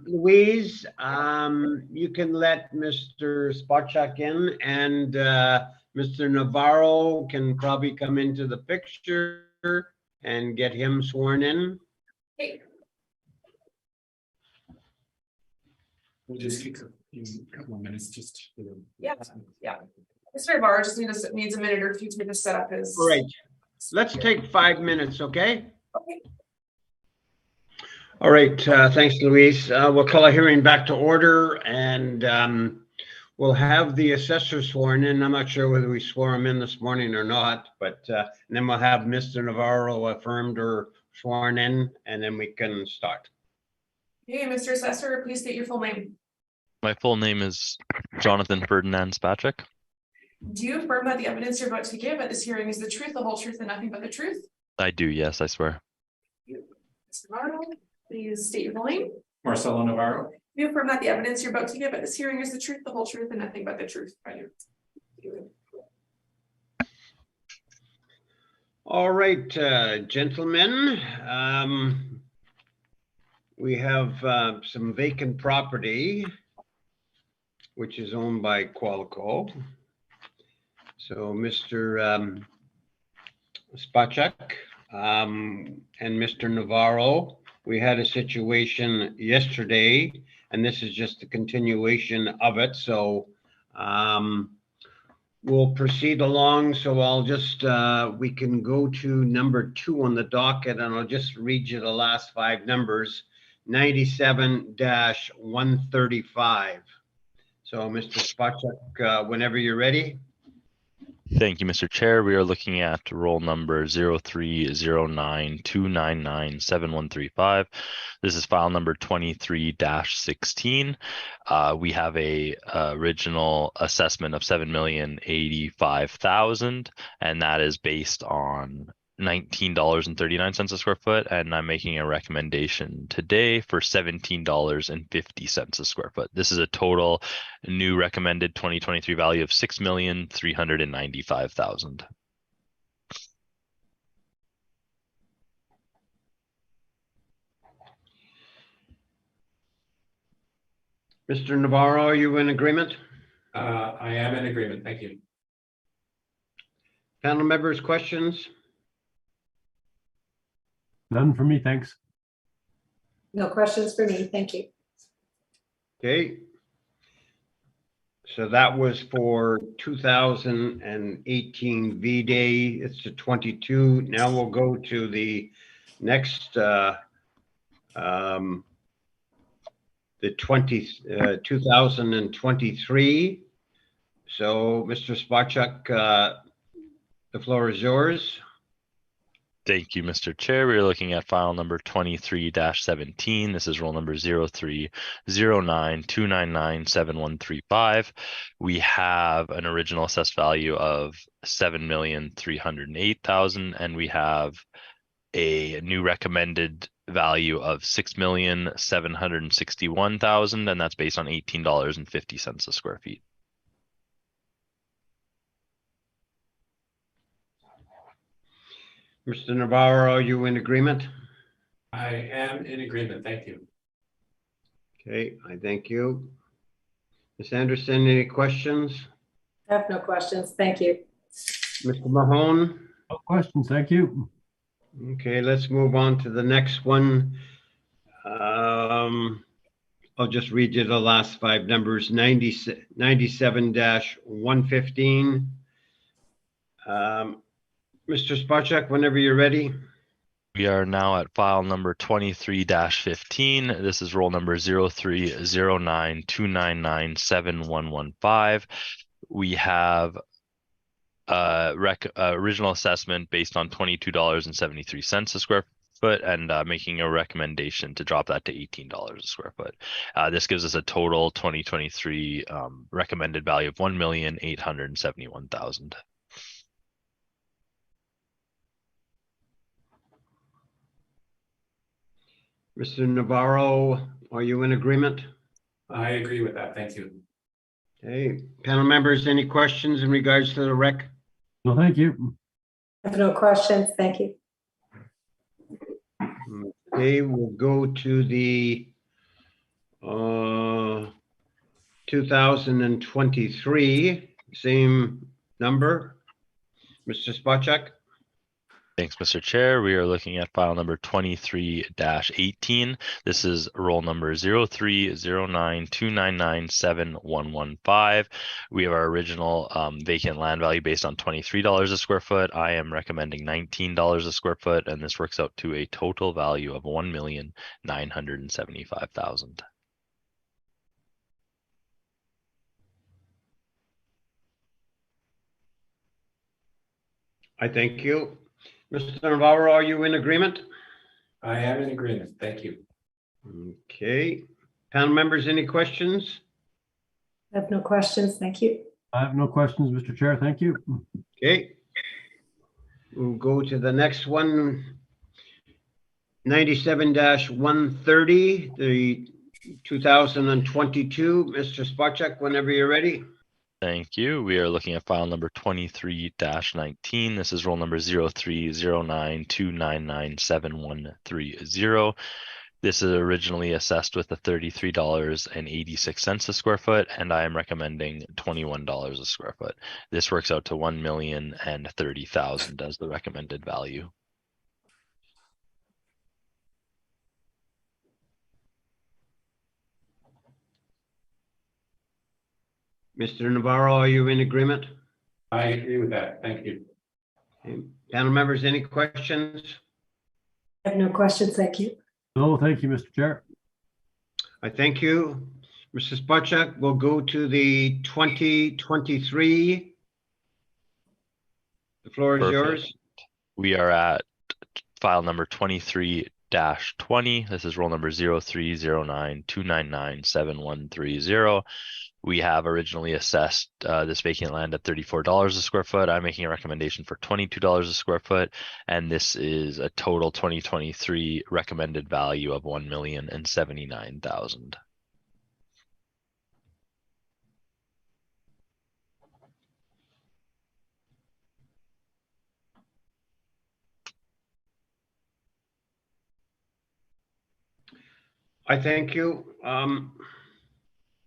Louise, you can let Mr. Spotchak in, and Mr. Navarro can probably come into the picture and get him sworn in. Hey, We'll just take a couple of minutes just. Yeah. Mr. Navarro just needs a minute or two to just set up his. All right. Let's take 5 minutes, okay? Okay. All right, thanks, Louise. We'll call a hearing back to order, and we'll have the assessor sworn in. I'm not sure whether we swore him in this morning or not, but and then we'll have Mr. Navarro affirmed or sworn in, and then we can start. Hey, Mr. Assessor, please state your full name. My full name is Jonathan Ferdinand Spacek. Do you affirm that the evidence you're about to give at this hearing is the truth, the whole truth, and nothing but the truth? I do, yes, I swear. Mr. Navarro, please state your full name. Marcelo Navarro. Do you affirm that the evidence you're about to give at this hearing is the truth, the whole truth, and nothing but the truth? I do. All right, gentlemen, we have some vacant property, which is owned by Qualco. So Mr. Spacek and Mr. Navarro, we had a situation yesterday, and this is just a continuation of it. So we'll proceed along. So I'll just, we can go to number 2 on the docket, and I'll just read you the last 5 numbers, 97-135. So Mr. Spacek, whenever you're ready. Thank you, Mr. Chair. We are looking at roll number 0309299713. This is file number 23-16. We have a original assessment of $7,085,000, and that is based on $19.39 a square foot, and I'm making a recommendation today for $17.50 a square foot. This is a total new recommended 2023 value of $6,395,000. Mr. Navarro, are you in agreement? I am in agreement. Thank you. Panel members, questions? None for me, thanks. No questions for me. Thank you. Okay. So that was for 2018 V-Day. It's the 22. Now we'll go to the next, the 2023. So Mr. Spacek, the floor is yours. Thank you, Mr. Chair. We are looking at file number 23-17. This is roll number 0309299713. We have an original assessed value of $7,308,000, and we have a new recommended value of $6,761,000, and that's based on $18.50 a square feet. Mr. Navarro, are you in agreement? I am in agreement. Thank you. Okay, I thank you. Ms. Anderson, any questions? I have no questions. Thank you. Mr. Mahone? No questions, thank you. Okay, let's move on to the next one. I'll just read you the last five numbers, 97-115. Mr. Spacek, whenever you're ready. We are now at file number 23-15. This is roll number 030929971115. We have original assessment based on $22.73 a square foot, and making a recommendation to drop that to $18 a square foot. This gives us a total 2023 recommended value of $1,871,000. Mr. Navarro, are you in agreement? I agree with that. Thank you. Okay, panel members, any questions in regards to the rec? No, thank you. I have no questions. Thank you. Okay, we'll go to the 2023, same number. Mr. Spacek? Thanks, Mr. Chair. We are looking at file number 23-18. This is roll number 030929971115. We have our original vacant land value based on $23 a square foot. I am recommending $19 a square foot, and this works out to a total value of $1,975,000. I thank you. Mr. Navarro, are you in agreement? I am in agreement. Thank you. Okay. Panel members, any questions? I have no questions. Thank you. I have no questions, Mr. Chair, thank you. Okay. We'll go to the next one. 97-130, the 2022. Mr. Spacek, whenever you're ready. Thank you. We are looking at file number 23-19. This is roll number 0309299713. This is originally assessed with a $33.86 a square foot, and I am recommending $21 a square foot. This works out to $1,030,000 as the recommended value. Mr. Navarro, are you in agreement? I agree with that. Thank you. Okay. Panel members, any questions? I have no questions. Thank you. No, thank you, Mr. Chair. I thank you. Mr. Spacek, we'll go to the 2023. The floor is Perfect. yours. We are at file number 23-20. 20. This is roll number 0309299730. We have originally assessed this vacant land at $34 a square foot. I'm making a recommendation for $22 a square foot, and this is a total 2023 recommended value of $1,079,000. I thank you.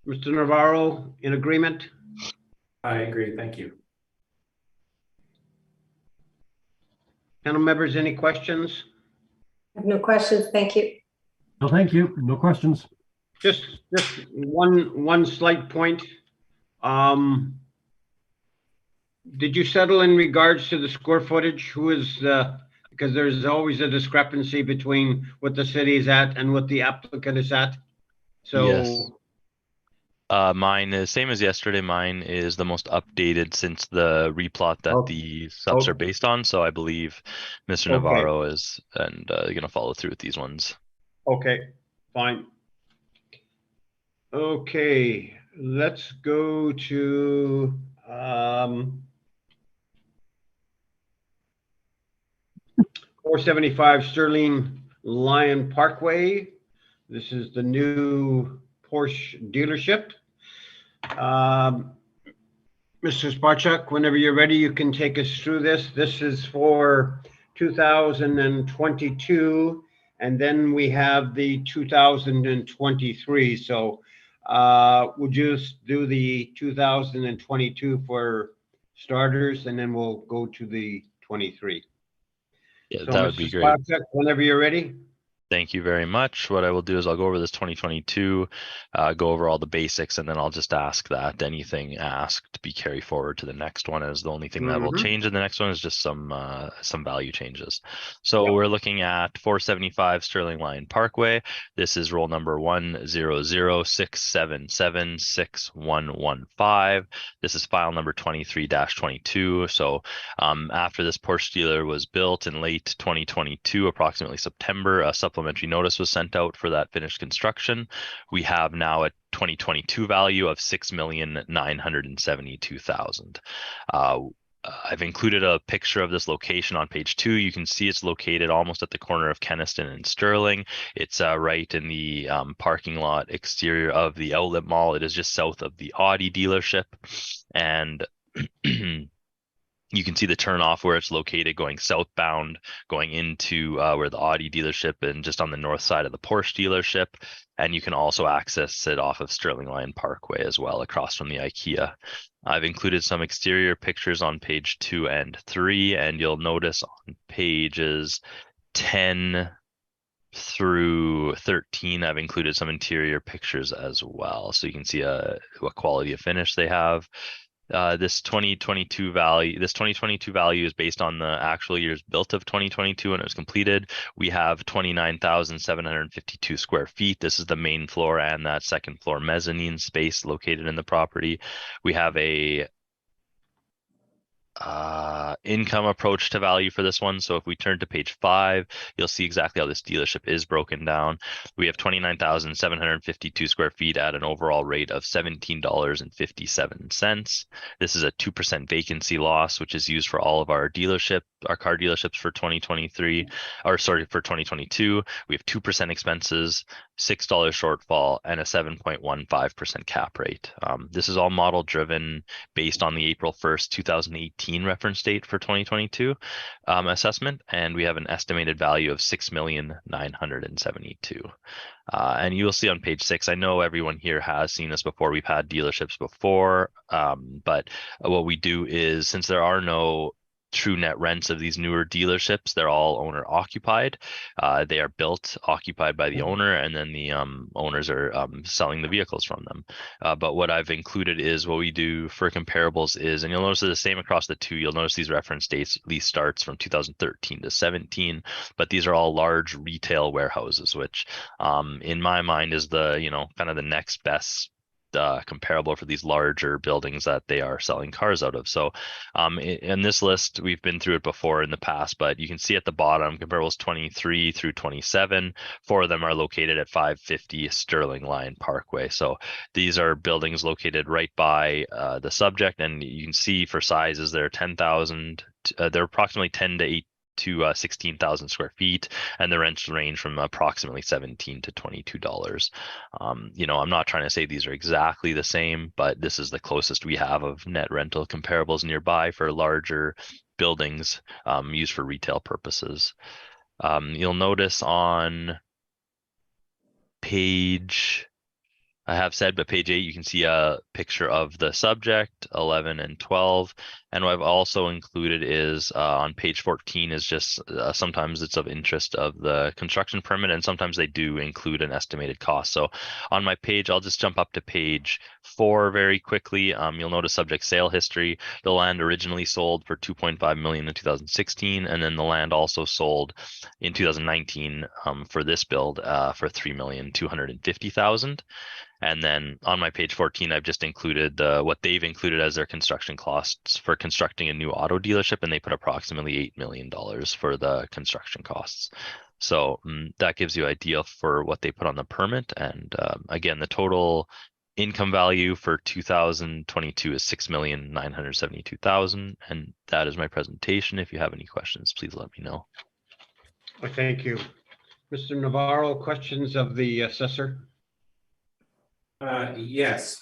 Mr. Navarro, in agreement? I agree, thank you. Panel members, any questions? No questions, thank you. No, thank you. No questions. Just one slight point. Did you settle in regards to the square footage? Who is because there's always a discrepancy between what the city is at and what the applicant is at. So Yes. Mine is same as yesterday. Mine is the most updated since the replot that the subs are based on. So I believe Mr. Navarro is going to follow through with these ones. Okay, fine. Okay, let's go to 475 Sterling Lion Parkway. This is the new Porsche dealership. Mr. Sparchuk, whenever you're ready, you can take us through this. This is for 2022, and then we have the 2023. So would you just do the 2022 for starters, and then we'll go to the 23. Yeah, So that would Mr. be great. Sparchuk, whenever you're ready. Thank you very much. What I will do is I'll go over this 2022, go over all the basics, and then I'll just ask that anything asked be carried forward to the next one, as the only thing that will change in the next one is just some value changes. So we're looking at 475 Sterling Lion Parkway. This is roll number 10067761115. This is file number 23-22. So after this Porsche dealer was built in late 2022, approximately September, a supplementary notice was sent out for that finished construction. We have now a 2022 value of $6,972,000. I've included a picture of this location on page 2. You can see it's located almost at the corner of Kenaston and Sterling. It's right in the parking lot exterior of the outlet mall. It is just south of the Audi dealership, and you can see the turnoff where it's located going southbound, going into where the Audi dealership, and just on the north side of the Porsche dealership. And you can also access it off of Sterling Lion Parkway as well, across from the IKEA. I've included some exterior pictures on page 2 and 3, and you'll notice on pages 10 through 13, I've included some interior pictures as well. So you can see what quality of finish they have. This 2022 value is based on the actual years built of 2022 when it was completed. We have 29,752 square feet. This is the main floor and that second floor mezzanine space located in the property. We have a income approach to value for this one. So if we turn to page 5, you'll see exactly how this dealership is broken down. We have 29,752 square feet at an overall rate of $17.57. This is a 2% vacancy loss, which is used for all of our car dealerships for 2023, or sorry, for 2022. We have 2% expenses, $6 shortfall, and a 7.15% cap rate. This is all model driven based on the April 1st, 2018 reference date for 2022 assessment, and we have an estimated value of $6,972,000. And you will see on page 6, I know everyone here has seen this before. We've had dealerships before, but what we do is, since there are no true net rents of these newer dealerships, they're all owner occupied. They are built occupied by the owner, and then the owners are selling the vehicles from them. But what I've included is what we do for comparables is, and you'll notice it's the same across the two. You'll notice these reference dates, lease starts from 2013 to 17, but these are all large retail warehouses, which in my mind is the kind of the next best comparable for these larger buildings that they are selling cars out of. So in this list, we've been through it before in the past, but you can see at the bottom, comparables 23 through 27, 4 of them are located at 550 Sterling Line Parkway. So these are buildings located right by the subject, and you can see for sizes, they're 10,000, they're approximately 10 to 16,000 square feet, and the rents range from approximately $17 to $22. I'm not trying to say these are exactly the same, but this is the closest we have of net rental comparables nearby for larger buildings used for retail purposes. You'll notice on page, I have said, but page 8, you can see a picture of the subject, 11 and 12. And what I've also included is on page 14 is just sometimes it's of interest of the construction permit, and sometimes they do include an estimated cost. So on my page, I'll just jump up to page 4 very quickly. You'll notice subject sale history. The land originally sold for $2.5 million in 2016, and then the land also sold in 2019 for this build for $3,250,000. And then on my page 14, I've just included what they've included as their construction costs for constructing a new auto dealership, and they put approximately $8 million for the construction costs. So that gives you an idea for what they put on the permit. And again, the total income value for 2022 is $6,972,000. And that is my presentation. If you have any questions, please let me know. Well, thank you. Mr. Navarro, questions of the assessor? Yes.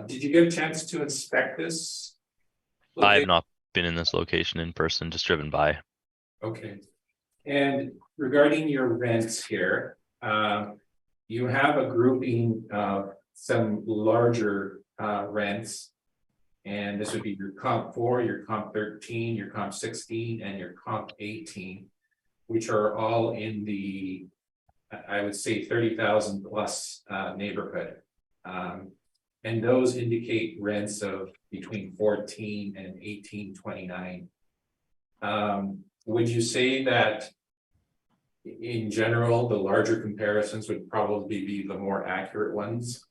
Did you get a chance to inspect this? I have not been in this location in person, just driven by. Okay. And regarding your rents here, you have a grouping of some larger rents. And this would be your comp 4, your comp 13, your comp 16, and your comp 18, which are all in the, I would say, 30,000 plus neighborhood. And those indicate rents of between 14 and 1829. Would you say that in general, the larger comparisons would probably be the more accurate ones?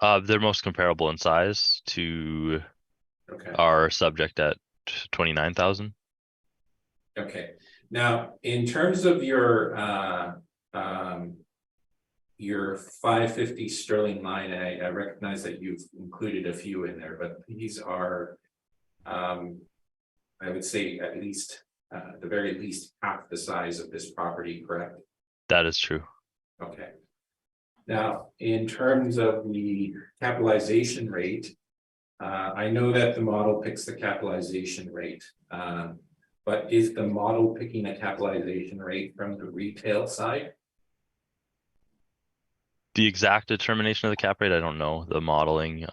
They're most comparable in size to our subject at 29,000. Okay. Now, in terms of your 550 Sterling Line, I recognize that you've included a few in there, but these are, I would say, at least, the very least, half the size of this property, correct? That is true. Okay. Now, in terms of the capitalization rate, I know that the model picks the capitalization rate, but is the model picking a capitalization rate from the retail side? The exact determination of the cap rate, I don't know. The modeling,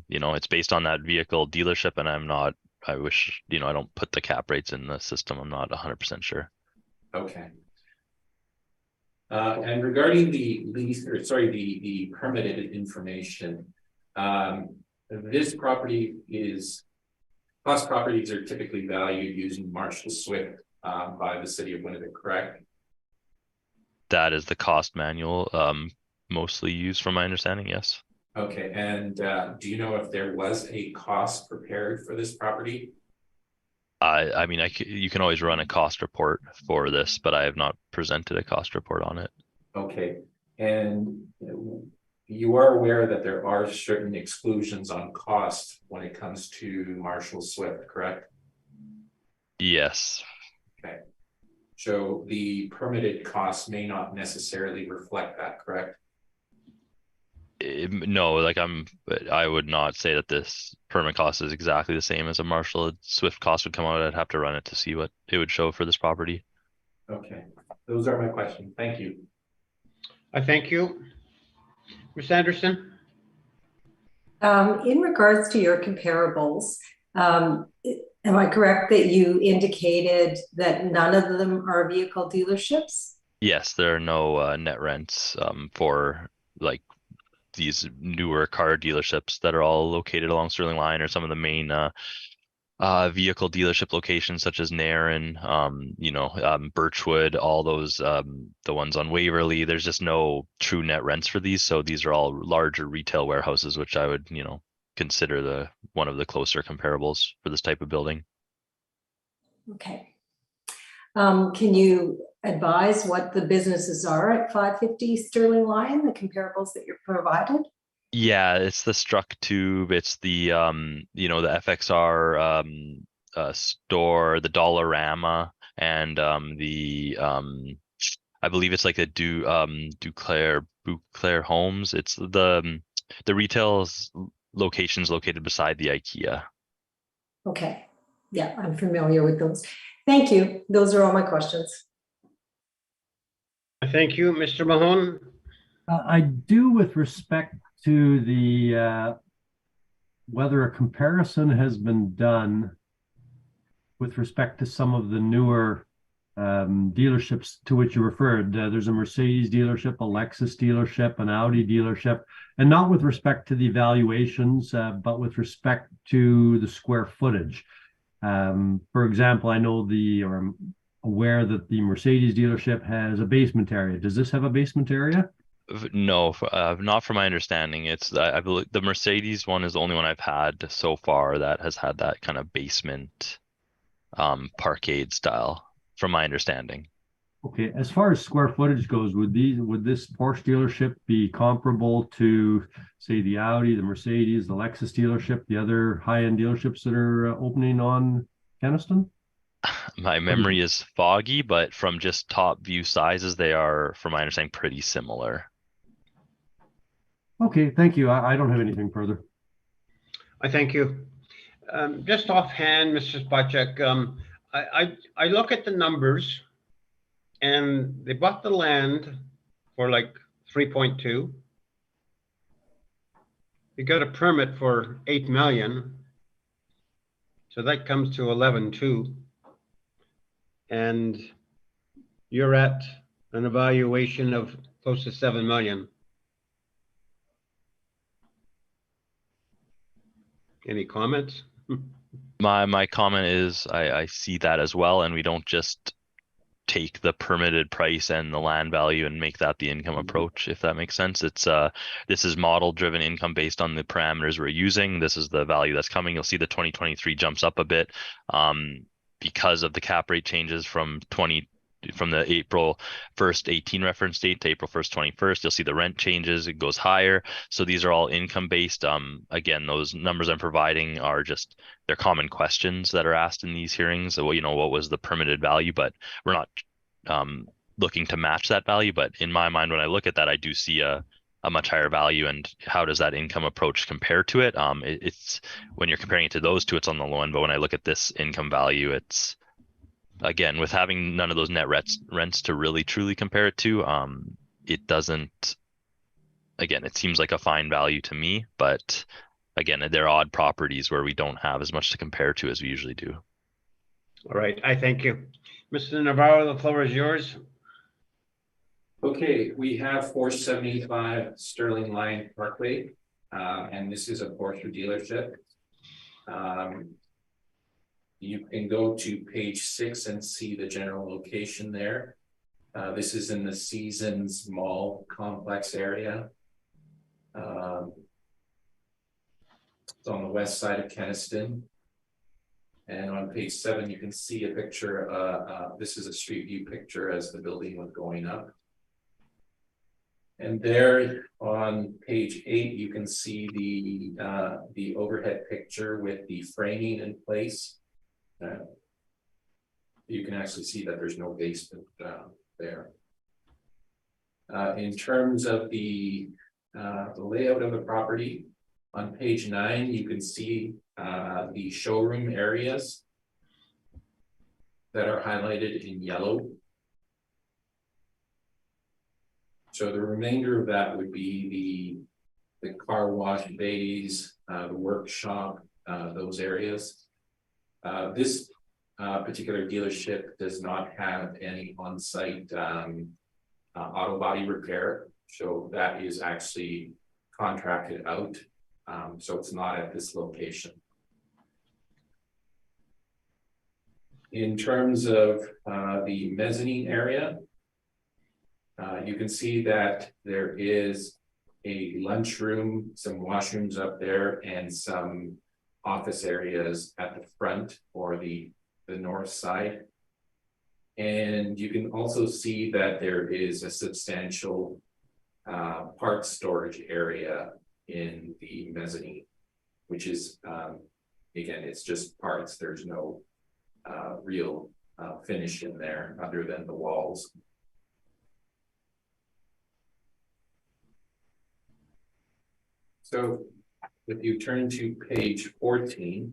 it's based on that vehicle dealership, and I wish, I don't put the cap rates in the system. I'm not 100% sure. Okay. And regarding the lease, or sorry, the permitted information, this property plus properties are typically valued using Marshall Swift by the city of Winnipeg, correct? That is the cost manual, mostly used from my understanding, yes. Okay, and do you know if there was a cost prepared for this property? You can always run a cost report for this, but I have not presented a cost report on it. Okay, and you are aware that there are certain exclusions on cost when it comes to Marshall Swift, correct? Yes. Okay, so the permitted costs may not necessarily reflect that, correct? No, I would not say that this permit cost is exactly the same as a Marshall Swift cost would come out. I'd have to run it to see what it would show for this property. Okay, those are my questions. Thank you. I thank you. Ms. Anderson? In regards to your comparables, am I correct that you indicated that none of them are vehicle dealerships? Yes, there are no net rents for these newer car dealerships that are all located along Sterling Line or some of the main vehicle dealership locations such as Nairn, Birchwood, all those, the ones on Waverly. There's just no true net rents for these. So these are all larger retail warehouses, which I would, consider one of the closer comparables for this type of building. Okay. Can you advise what the businesses are at 550 Sterling Lion, the comparables that you're provided? Yeah, it's the Struck Tube, it's the the FXR store, the Dollarama, and I believe it's like the Bouclair Homes. It's the retail locations located beside the IKEA. Okay. Yeah, I'm familiar with those. Thank you. Those are all my questions. Thank you, Mr. Mahone. I do, with respect to the whether a comparison has been done with respect to some of the newer dealerships to which you referred. There's a Mercedes dealership, a Lexus dealership, an Audi dealership, and not with respect to the valuations, but with respect to the square footage. For example, I know or I'm aware that the Mercedes dealership has a basement area. Does this have a basement area? No, not from my understanding. I believe the Mercedes one is the only one I've had so far that has had that kind of basement parkade style, from my understanding. Okay, as far as square footage goes, would this Porsche dealership be comparable to, say, the Audi, the Mercedes, the Lexus dealership, the other high-end dealerships that are opening on Kenaston? My memory is foggy, but from just top view sizes, they are, from my understanding, pretty similar. Okay, thank you. I don't have anything further. I thank you. Just offhand, Mr. Spacek, I look at the numbers, and they bought the land for like 3.2. You got a permit for 8 million, so that comes to 11.2, and you're at an evaluation of close to 7 million. Any comments? My comment is I see that as well, and we don't just take the permitted price and the land value and make that the income approach, if that makes sense. It's this is model driven income based on the parameters we're using. This is the value that's coming. You'll see the 2023 jumps up a bit because of the cap rate changes from the April 1st 18 reference date to April 1st 21st. You'll see the rent changes, it goes higher. So these are all income based. Again, those numbers I'm providing are just, they're common questions that are asked in these hearings. So, what was the permitted value? But we're not looking to match that value. But in my mind, when I look at that, I do see a much higher value. And how does that income approach compare to it? It's when you're comparing it to those two, it's on the low end. But when I look at this income value, it's, again, with having none of those net rents to really truly compare it to, it doesn't, again, it seems like a fine value to me, but again, they're odd properties where we don't have as much to compare to as we usually do. All right, I thank you. Mr. Navarro, the floor is yours. Okay, we have 475 Sterling Lion Parkway, and this is a Porsche dealership. You can go to page 6 and see the general location there. This is in the Seasons Mall complex area. It's on the west side of Kenaston. And on page 7, you can see a picture. This is a street view picture as the building was going up. And there on page 8, you can see the overhead picture with the framing in place. You can actually see that there's no basement there. In terms of the layout of the property, on page 9, you can see the showroom areas that are highlighted in yellow. So the remainder of that would be the car wash bays, the workshop, those areas. This particular dealership does not have any on-site auto body repair, so that is actually contracted out. So it's not at this location. In terms of the mezzanine area, you can see that there is a lunchroom, some washrooms up there, and some office areas at the front or the north side. And you can also see that there is a substantial parts storage area in the mezzanine, which is, again, it's just parts. There's no real finish in there other than the walls. So if you turn to page 14,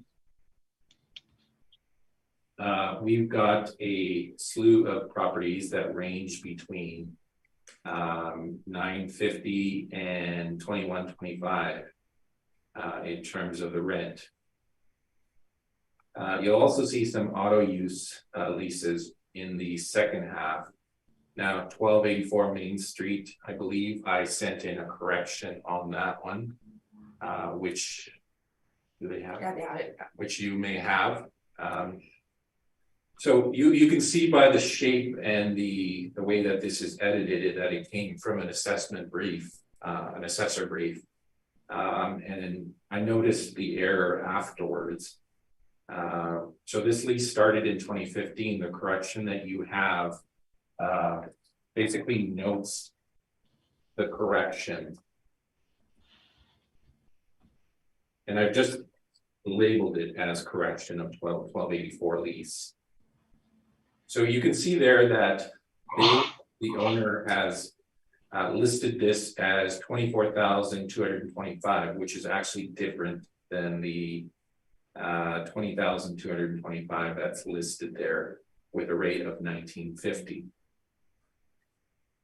we've got a slew of properties that range between $950 and $21.25 in terms of the rent. You'll also see some auto use leases in the second half. Now, 1284 Main Street, I believe I sent in a correction on that one, which do they have? Yeah, they have it. Which you may have. So you can see by the shape and the way that this is edited that it came from an assessment brief, an assessor brief. And I noticed the error afterwards. So this lease started in 2015. The correction that you have basically notes the correction. And I've just labeled it as correction of 1284 lease. So you can see there that the owner has listed this as 24,225, which is actually different than the 20,225 that's listed there with a rate of 1950.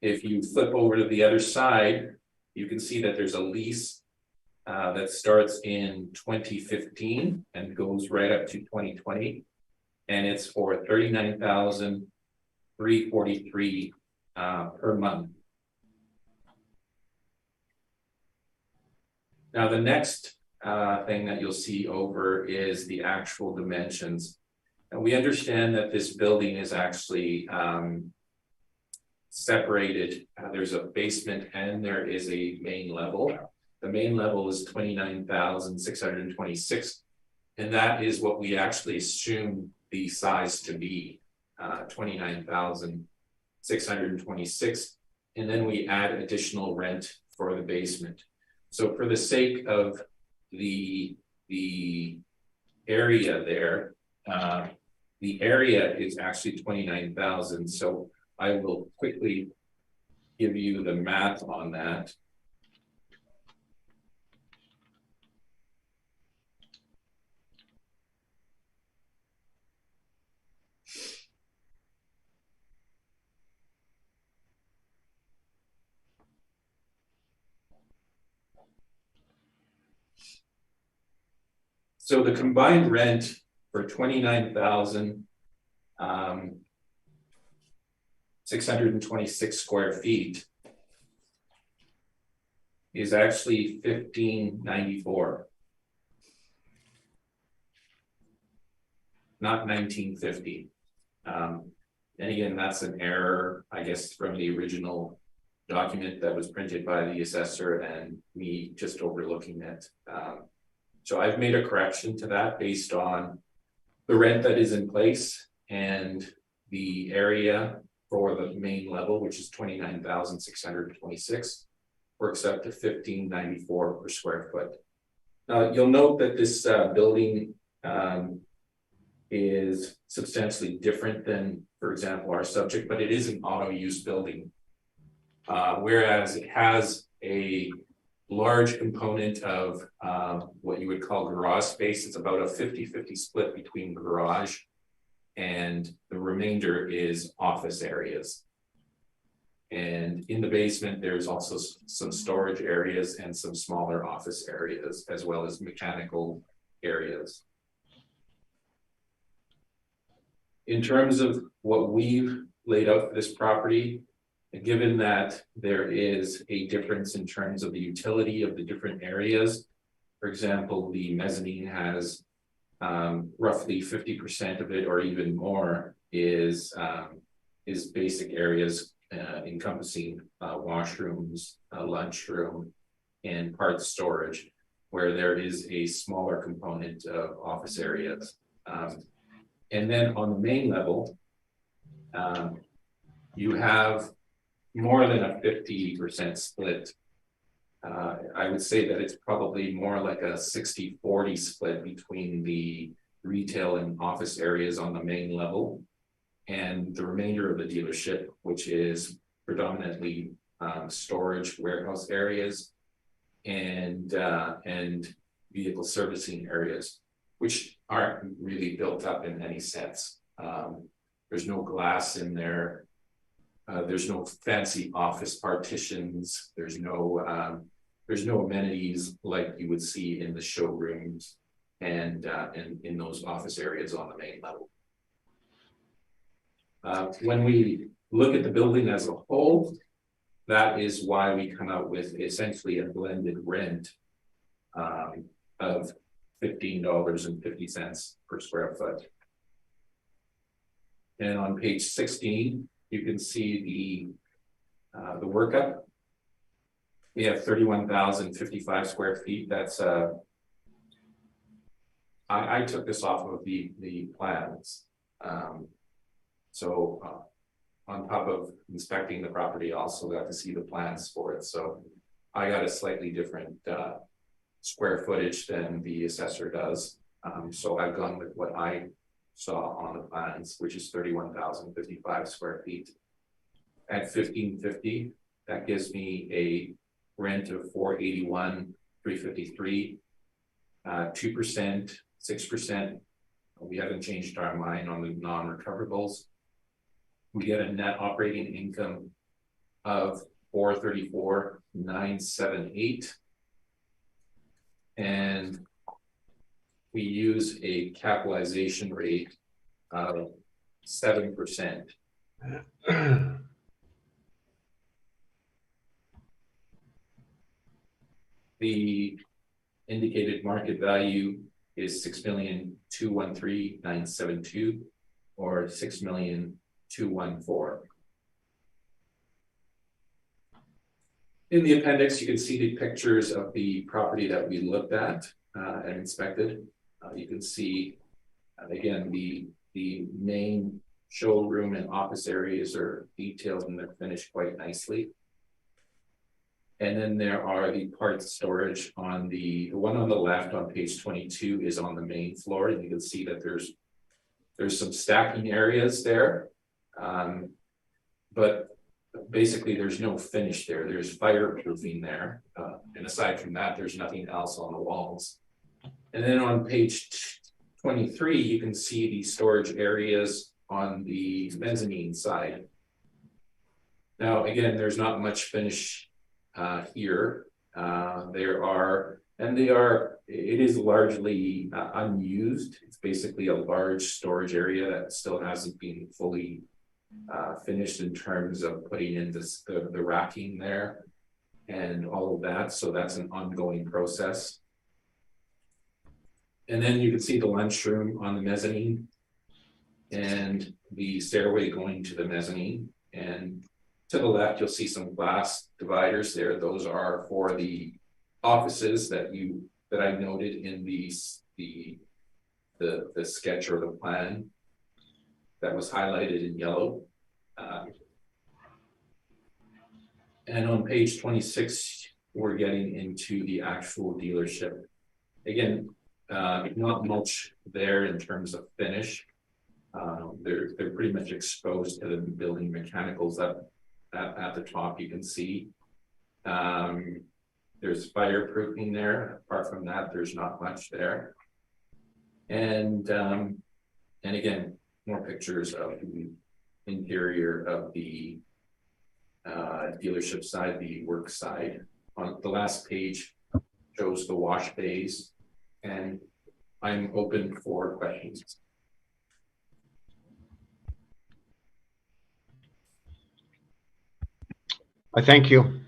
If you flip over to the other side, you can see that there's a lease that starts in 2015 and goes right up to 2020. And it's for $39,343 per month. Now, the next thing that you'll see over is the actual dimensions. And we understand that this building is actually separated. There's a basement and there is a main level. The main level is 29,626. And that is what we actually assume the size to be, 29,626. And then we add additional rent for the basement. So for the sake of the area there, the area is actually 29,000. So I will quickly give you the math on that. So the combined rent for 29,626 square feet is actually $1,594, not $1,950. And again, that's an error, I guess, from the original document that was printed by the assessor and me just overlooking it. So I've made a correction to that based on the rent that is in place and the area for the main level, which is 29,626, works out to $1,594 per square foot. You'll note that this building is substantially different than, for example, our subject, but it is an auto use building. Whereas it has a large component of what you would call garage space. It's about a 50-50 split between garage and the remainder is office areas. And in the basement, there's also some storage areas and some smaller office areas, as well as mechanical areas. In terms of what we've laid out for this property, given that there is a difference in terms of the utility of the different areas, for example, the mezzanine has roughly 50% of it or even more is basic areas encompassing washrooms, lunchroom, and parts storage, where there is a smaller component of office areas. And then on the main level, you have more than a 50% split. I would say that it's probably more like a 60-40 split between the retail and office areas on the main level and the remainder of the dealership, which is predominantly storage warehouse areas and vehicle servicing areas, which aren't really built up in any sense. There's no glass in there. There's no fancy office partitions. There's no amenities like you would see in the showrooms and in those office areas on the main level. When we look at the building as a whole, that is why we come out with essentially a blended rent of $15.50 per square foot. And on page 16, you can see the workup. We have 31,055 square feet. That's I took this off of the plans. So on top of inspecting the property, I also got to see the plans for it. So I got a slightly different square footage than the assessor does. So I've gone with what I saw on the plans, which is 31,055 square feet. At $15.50, that gives me a rent of $481,353, 2%, 6%. We haven't changed our mind on the non-recoverables. We get a net operating income of $434,978, and we use a capitalization rate of 7%. The indicated market value is $6,213,972 or $6,214,000. In the appendix, you can see the pictures of the property that we looked at and inspected. You can see, again, the main showroom and office areas are detailed and they're finished quite nicely. And then there are the parts storage on the one on the left on page 22 is on the main floor. And you can see that there's some stacking areas there. But basically there's no finish there. There's fireproofing there. And aside from that, there's nothing else on the walls. And then on page 23, you can see the storage areas on the mezzanine side. Now, again, there's not much finish here. It is largely unused. It's basically a large storage area that still hasn't been fully finished in terms of putting in the racking there and all of that. So that's an ongoing process. And then you can see the lunchroom on the mezzanine and the stairway going to the mezzanine. And to the left, you'll see some glass dividers there. Those are for the offices that I noted in the sketch or the plan that was highlighted in yellow. And on page 26, we're getting into the actual dealership. Again, not much there in terms of finish. They're pretty much exposed to the building mechanicals at the top. You can see there's fireproofing there. Apart from that, there's not much there. And again, more pictures of the interior of the dealership side, the work side. On the last page shows the wash bays, and I'm open for questions. I thank you.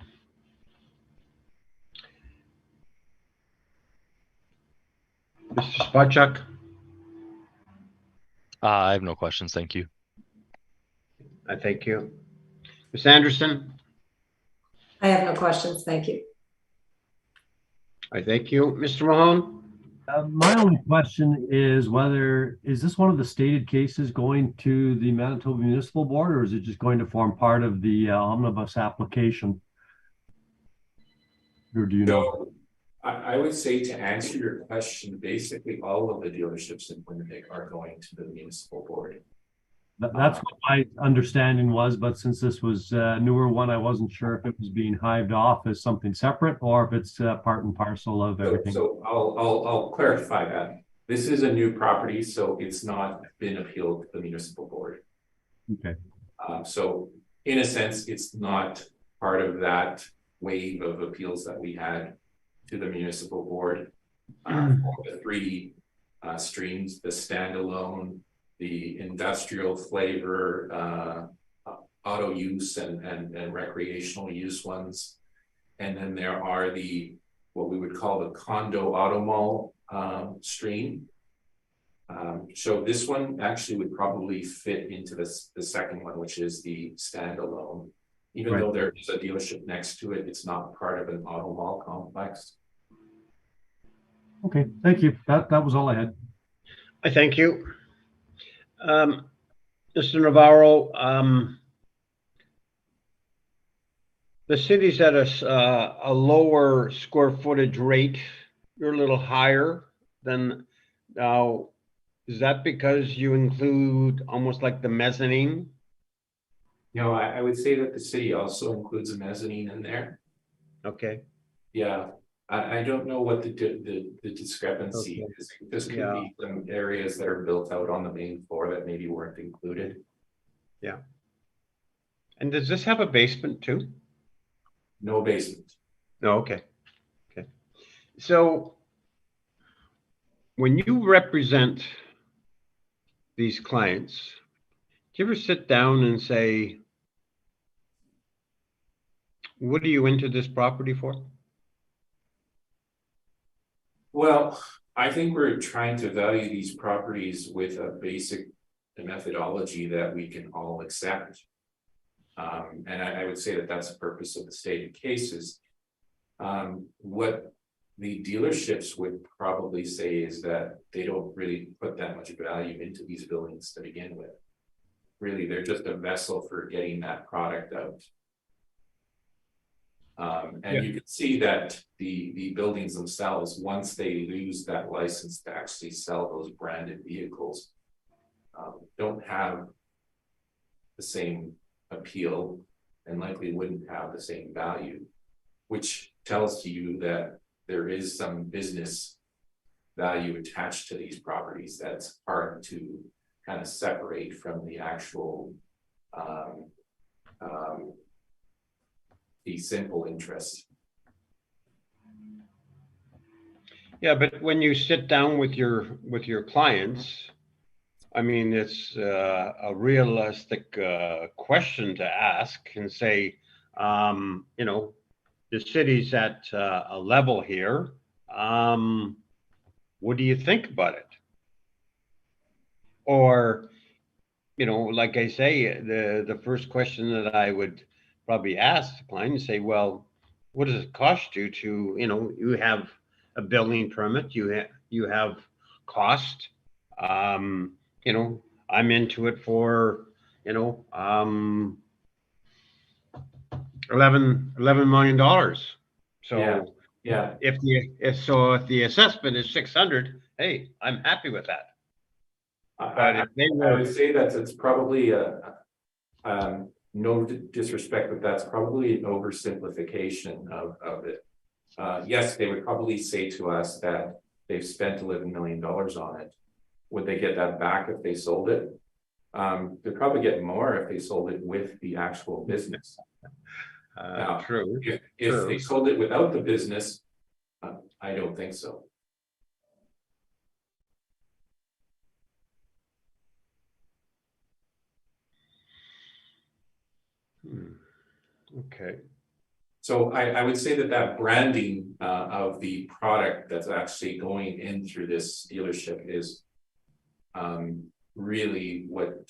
Mr. Spacek? I have no questions. Thank you. I thank you. Ms. Anderson? I have no questions. Thank you. I thank you. Mr. Mahone? My only question is is this one of the stated cases going to the Manitoba Municipal Board, or is it just going to form part of the omnibus application? Or do you know? So I would say, to answer your question, basically all of the dealerships in Winnipeg are going to the municipal board. That's what my understanding was, but since this was a newer one, I wasn't sure if it was being hived off as something separate or if it's part and parcel of everything. So I'll clarify that. This is a new property, so it's not been appealed to the municipal board. Okay. So in a sense, it's not part of that wave of appeals that we had to the municipal board. The three streams, the standalone, the industrial flavor, auto use and recreational use ones. And then there are what we would call the condo auto mall stream. So this one actually would probably fit into the second one, which is the standalone. Even though there is a dealership next to it, it's not part of an auto mall complex. Okay, thank you. That was all I had. I thank you. Mr. Navarro, the city's at a lower square footage rate. You're a little higher than now. Is that because you include almost like the mezzanine? No, I would say that the city also includes a mezzanine in there. Okay. Yeah, I don't know what the discrepancy is. This could be some areas that are built out on the main floor that maybe weren't included. Yeah. And does this have a basement too? No basement. No, okay. Okay. So when you represent these clients, do you ever sit down and say, what are you into this property for? Well, I think we're trying to value these properties with a basic methodology that we can all accept. And I would say that that's the purpose of the stated cases. What the dealerships would probably say is that they don't really put that much value into these buildings to begin with. Really, they're just a vessel for getting that product out. And you can see that the buildings themselves, once they lose that license to actually sell those branded vehicles, don't have the same appeal and likely wouldn't have the same value, which tells you that there is some business value attached to these properties that's hard to kind of separate from the actual the simple interest. Yeah, but when you sit down with your clients, I mean, it's a realistic question to ask and say, you know, the city's at a level here. What do you think about it? Or, you know, like I say, the first question that I would probably ask the client and say, well, what does it cost you to, you know, you have a building permit, you have cost, you know, I'm into it for, you know, $11 million. So yeah, if the assessment is 600, hey, I'm happy with that. I would say that it's probably no disrespect, but that's probably an oversimplification of it. Yes, they would probably say to us that they've spent $11 million on it. Would they get that back if they sold it? They'd probably get more if they sold it with the actual business. Now, True. If they sold it without the business, I don't think so. Okay. So I would say that branding of the product that's actually going in through this dealership is really what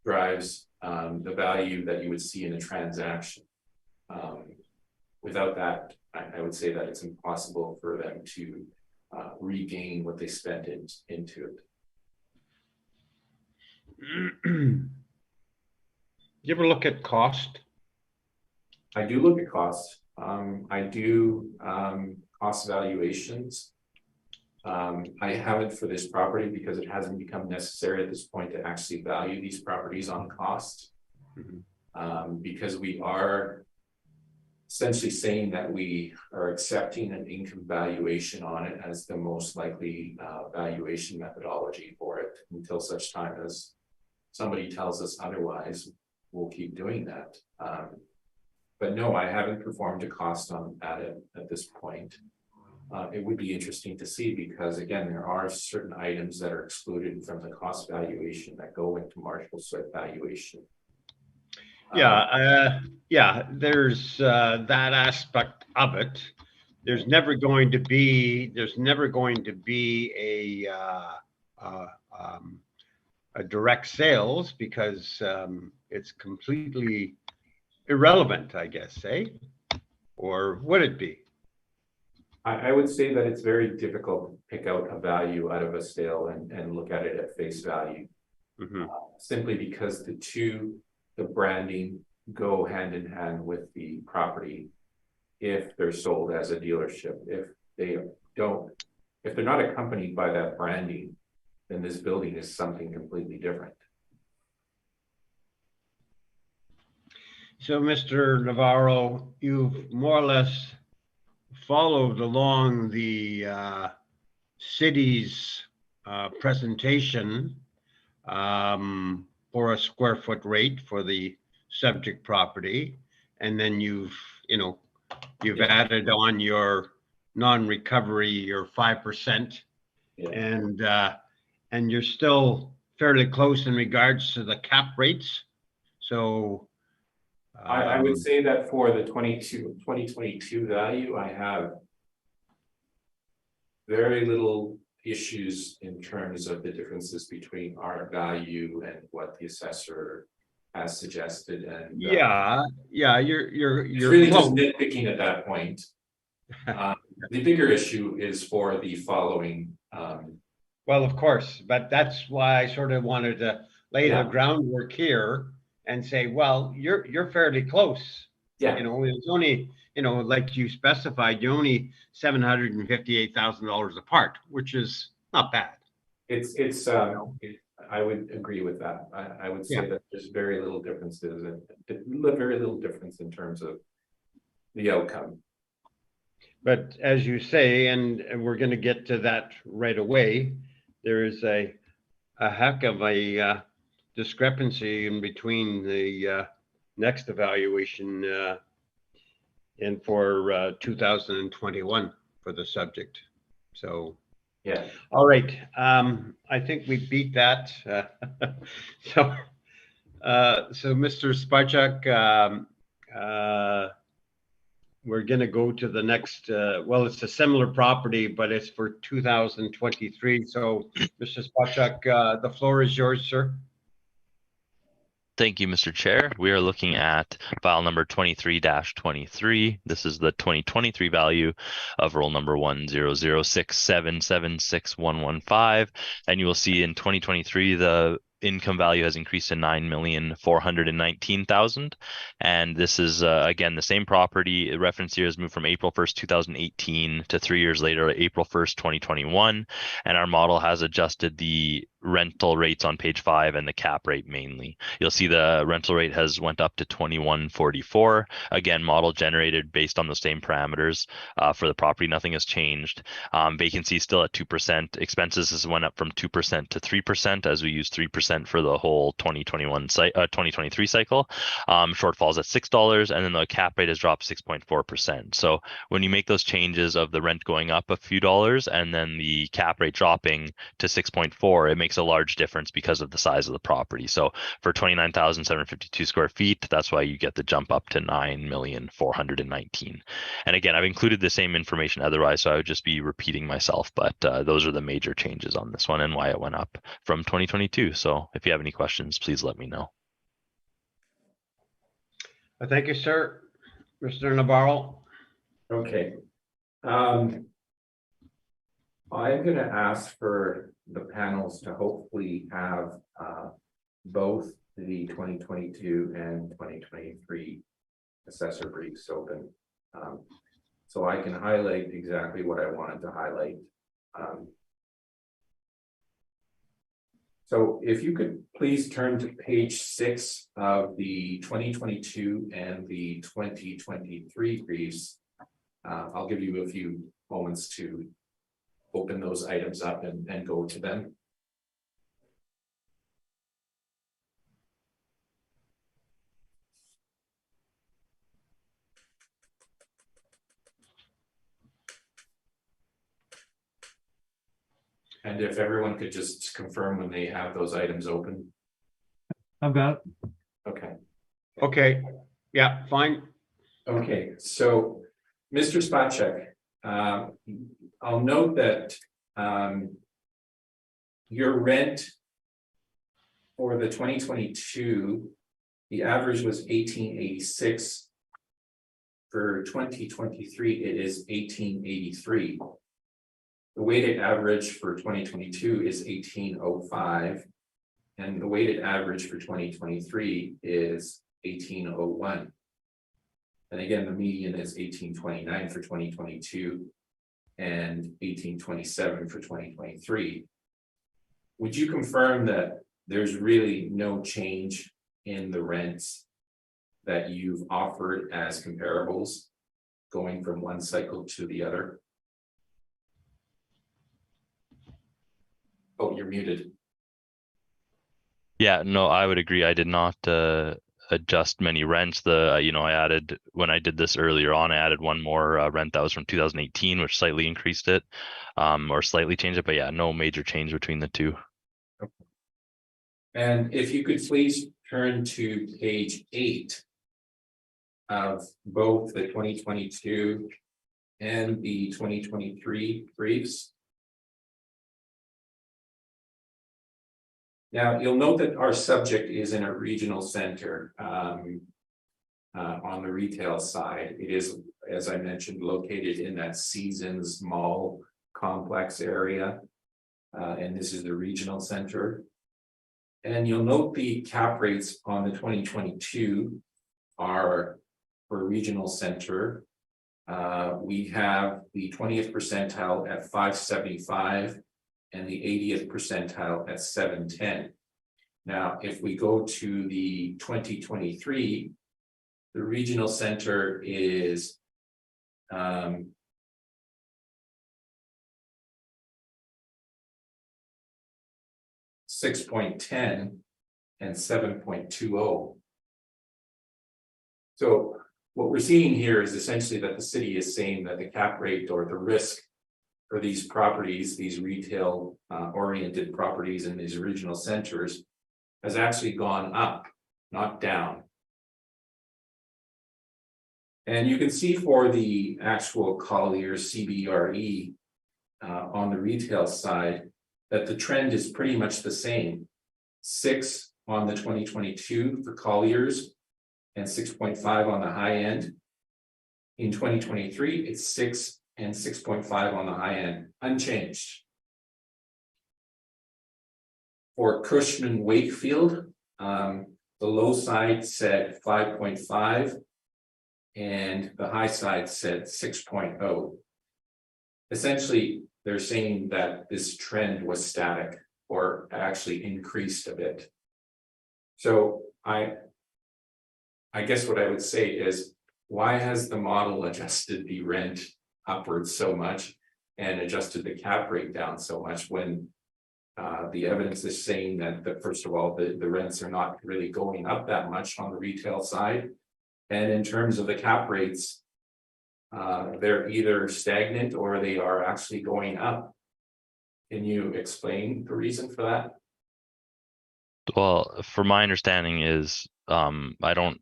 drives the value that you would see in a transaction. Without that, I would say that it's impossible for them to regain what they spent into it. You ever look at cost? I do look at costs. I do cost valuations. I haven't for this property because it hasn't become necessary at this point to actually value these properties on cost. Because we are essentially saying that we are accepting an income valuation on it as the most likely valuation methodology for it until such time as somebody tells us otherwise. We'll keep doing that. But no, I haven't performed a cost on that at this point. It would be interesting to see because again, there are certain items that are excluded from the cost valuation that go into marshal site valuation. Yeah, there's that aspect of it. There's never going to be a direct sales because it's completely irrelevant, I guess, eh? Or would it be? I would say that it's very difficult to pick out a value out of a sale and look at it at face value. Simply because the branding go hand in hand with the property if they're sold as a dealership. If they're not accompanied by that branding, then this building is something completely different. So, Mr. Navarro, you've more or less followed along the city's presentation for a square foot rate for the subject property, and then you've added on your non-recovery, your 5%, and you're still fairly close in regards to the cap rates. So I would say that for the 2022 value, I have very little issues in terms of the differences between our value and what the assessor has suggested. And you're it's really just nitpicking at that point. The bigger issue is for the following. Well, of course, but that's why I sort of wanted to lay the groundwork here and say, well, you're fairly close. Yeah. It's only, like you specified, you're only $758,000 apart, which is not bad. I would agree with that. I would say that there's very little differences and very little difference in terms of the outcome. But as you say, and we're going to get to that right away, there is a heck of a discrepancy in between the next evaluation and for 2021 for the subject. So, yeah. All right. I think we beat that. So Mr. Sparchuk, we're going to go to the next, it's a similar property, but it's for 2023. So Mr. Sparchuk, the floor is yours, sir. Thank you, Mr. Chair. We are looking at file number 23-23. This is the 2023 value of roll number 10067776115. And you will see in 2023, the income value has increased to $9,419,000. And this is, again, the same property. Reference here has moved from April 1st, 2018 to 3 years later, April 1st, 2021. And our model has adjusted the rental rates on page 5 and the cap rate mainly. You'll see the rental rate has went up to $21.44. Again, model generated based on the same parameters for the property. Nothing has changed. Vacancy still at 2%. Expenses has went up from 2% to 3% as we use 3% for the whole 2023 cycle. Shortfalls at $6, and then the cap rate has dropped 6.4%. So when you make those changes of the rent going up a few dollars and then the cap rate dropping to 6.4, it makes makes a large difference because of the size of the property. So for 29,752 square feet, that's why you get the jump up to 9,419,000. And again, I've included the same information otherwise, so I would just be repeating myself, but those are the major changes on this one and why it went up from 2022. So if you have any questions, please let me know. Thank you, sir. Mr. Navarro. Okay. I'm going to ask for the panels to hopefully have both the 2022 and 2023 assessor briefs open, so I can highlight exactly what I wanted to highlight. So if you could please turn to page 6 of the 2022 and the 2023 briefs. I'll give you a few moments to open those items up and go to them. And if everyone could just confirm when they have those items open. I've got it. Okay. Okay, yeah, fine. Okay, so Mr. Spacek, I'll note that your rent for the 2022, the average was 1886. For 2023, it is 1883. The weighted average for 2022 is 1805, and the weighted average for 2023 is 1801. And again, the median is 1829 for 2022 and 1827 for 2023. Would you confirm that there's really no change in the rents that you've offered as comparables going from one cycle to the other? Oh, you're muted. Yeah, no, I would agree. I did not adjust many rents. I added, when I did this earlier on, I added one more rent that was from 2018, which slightly increased it, or slightly changed it. But yeah, no major change between the two. Okay. And if you could please turn to page 8 of both the 2022 and the 2023 briefs. Now, you'll note that our subject is in a regional center on the retail side. It is, as I mentioned, located in that Seasons Mall complex area. And this is the regional center. And you'll note the cap rates on the 2022 are for regional center. We have the 20th percentile at 575. And the 80th percentile at 710. Now, if we go to the 2023, the regional center is 6.10 and 7.20. So what we're seeing here is essentially that the city is saying that the cap rate or the risk for these properties, these retail oriented properties in these regional centers, has actually gone up, not down. And you can see for the actual Colliers CBRE on the retail side that the trend is pretty much the same. 6 on the 2022 for Colliers and 6.5 on the high end. In 2023, it's 6 and 6.5 on the high end, unchanged. For Cushman Wakefield, the low side said 5.5 and the high side said 6.0. Essentially, they're saying that this trend was static or actually increased a bit. So I guess what I would say is, why has the model adjusted the rent upwards so much and adjusted the cap rate down so much when the evidence is saying that first of all, the rents are not really going up that much on the retail side. And in terms of the cap rates, they're either stagnant or they are actually going up. Can you explain the reason for that? Well, from my understanding is, I don't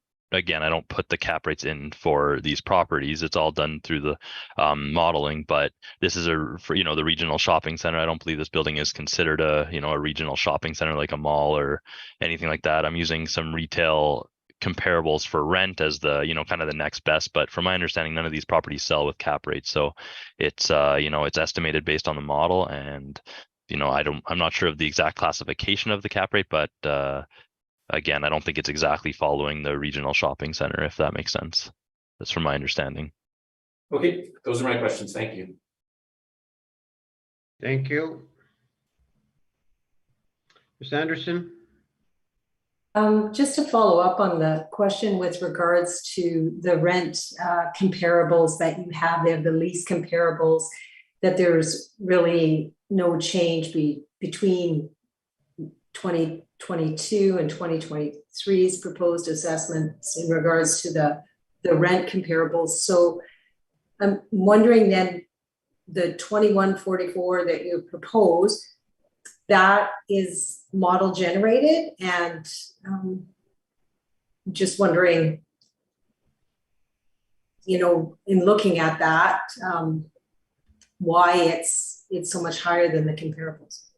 put the cap rates in for these properties. It's all done through the modeling, but this is for the regional shopping center. I don't believe this building is considered a regional shopping center like a mall or anything like that. I'm using some retail comparables for rent as the kind of the next best, but from my understanding, none of these properties sell with cap rates. So it's it's estimated based on the model, and I'm not sure of the exact classification of the cap rate, but again, I don't think it's exactly following the regional shopping center, if that makes sense. That's from my understanding. Okay, those are my questions. Thank you. Thank you. Ms. Anderson? Just to follow up on the question with regards to the rent comparables that you have there, the lease comparables, that there's really no change between 2022 and 2023's proposed assessments in regards to the rent comparables. So I'm wondering then, the 2144 that you propose, that is model generated, and just wondering, in looking at that, why it's so much higher than the comparables.